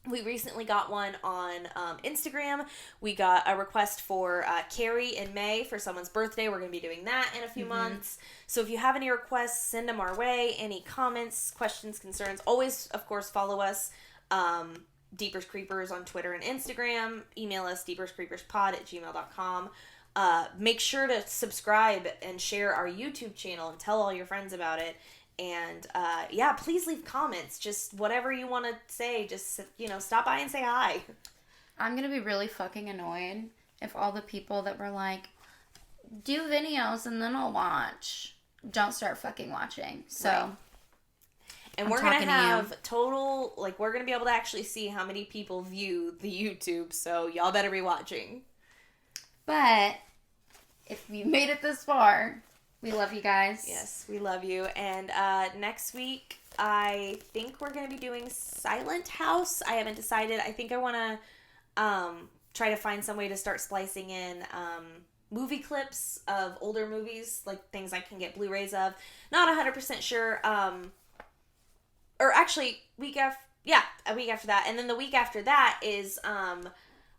We recently got one on Instagram. We got a request for Carrie in May for someone's birthday. We're going to be doing that in a few months. So if you have any requests, send them our way. Any comments, questions, concerns, always, of course, follow us. Deepers Creepers on Twitter and Instagram. Email us, deeperscreeperspod@gmail.com. Make sure to subscribe and share our YouTube channel and tell all your friends about it. And, please leave comments. Just whatever you want to say. Just, stop by and say hi. I'm going to be really fucking annoyed if all the people that were like, do videos and then I'll watch, don't start fucking watching. So. Right. And we're going to have total, we're going to be able to actually see how many people view the YouTube. So y'all better be watching. But if you made it this far... We love you guys. Yes, we love you. And next week, I think we're going to be doing Silent House. I haven't decided. I think I want to try to find some way to start splicing in movie clips of older movies, like things I can get Blu-rays of. Not 100% sure. Or actually, week after... Yeah, a week after that. And then the week after that is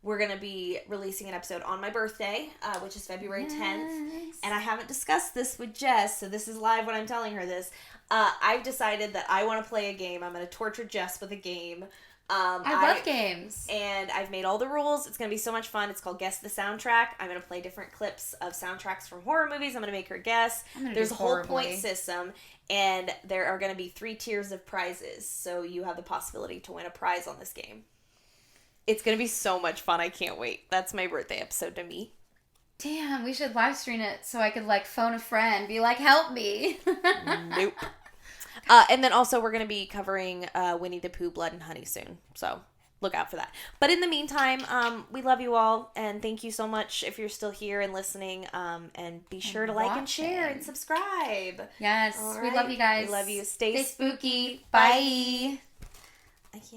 we're going to be releasing an episode on my birthday, which is February 10th. And I haven't discussed this with Jess, so this is live when I'm telling her this. I've decided that I want to play a game. I'm going to torture Jess with a game. I love games. And I've made all the rules. It's going to be so much fun. It's called Guess the Soundtrack. I'm going to play different clips of soundtracks from horror movies. I'm going to make her guess. There's a whole point system. And there are going to be 3 tiers of prizes. So you have the possibility to win a prize on this game. It's going to be so much fun. I can't wait. That's my birthday episode to me. Damn, we should live stream it so I could, like, phone a friend. Be like, help me. Nope. And then also we're going to be covering Winnie the Pooh, Blood and Honey soon. So look out for that. But in the meantime, we love you all. And thank you so much if you're still here and listening. And be sure to like and share and subscribe. Yes. All We right. love you guys. We love you. Stay spooky. Bye.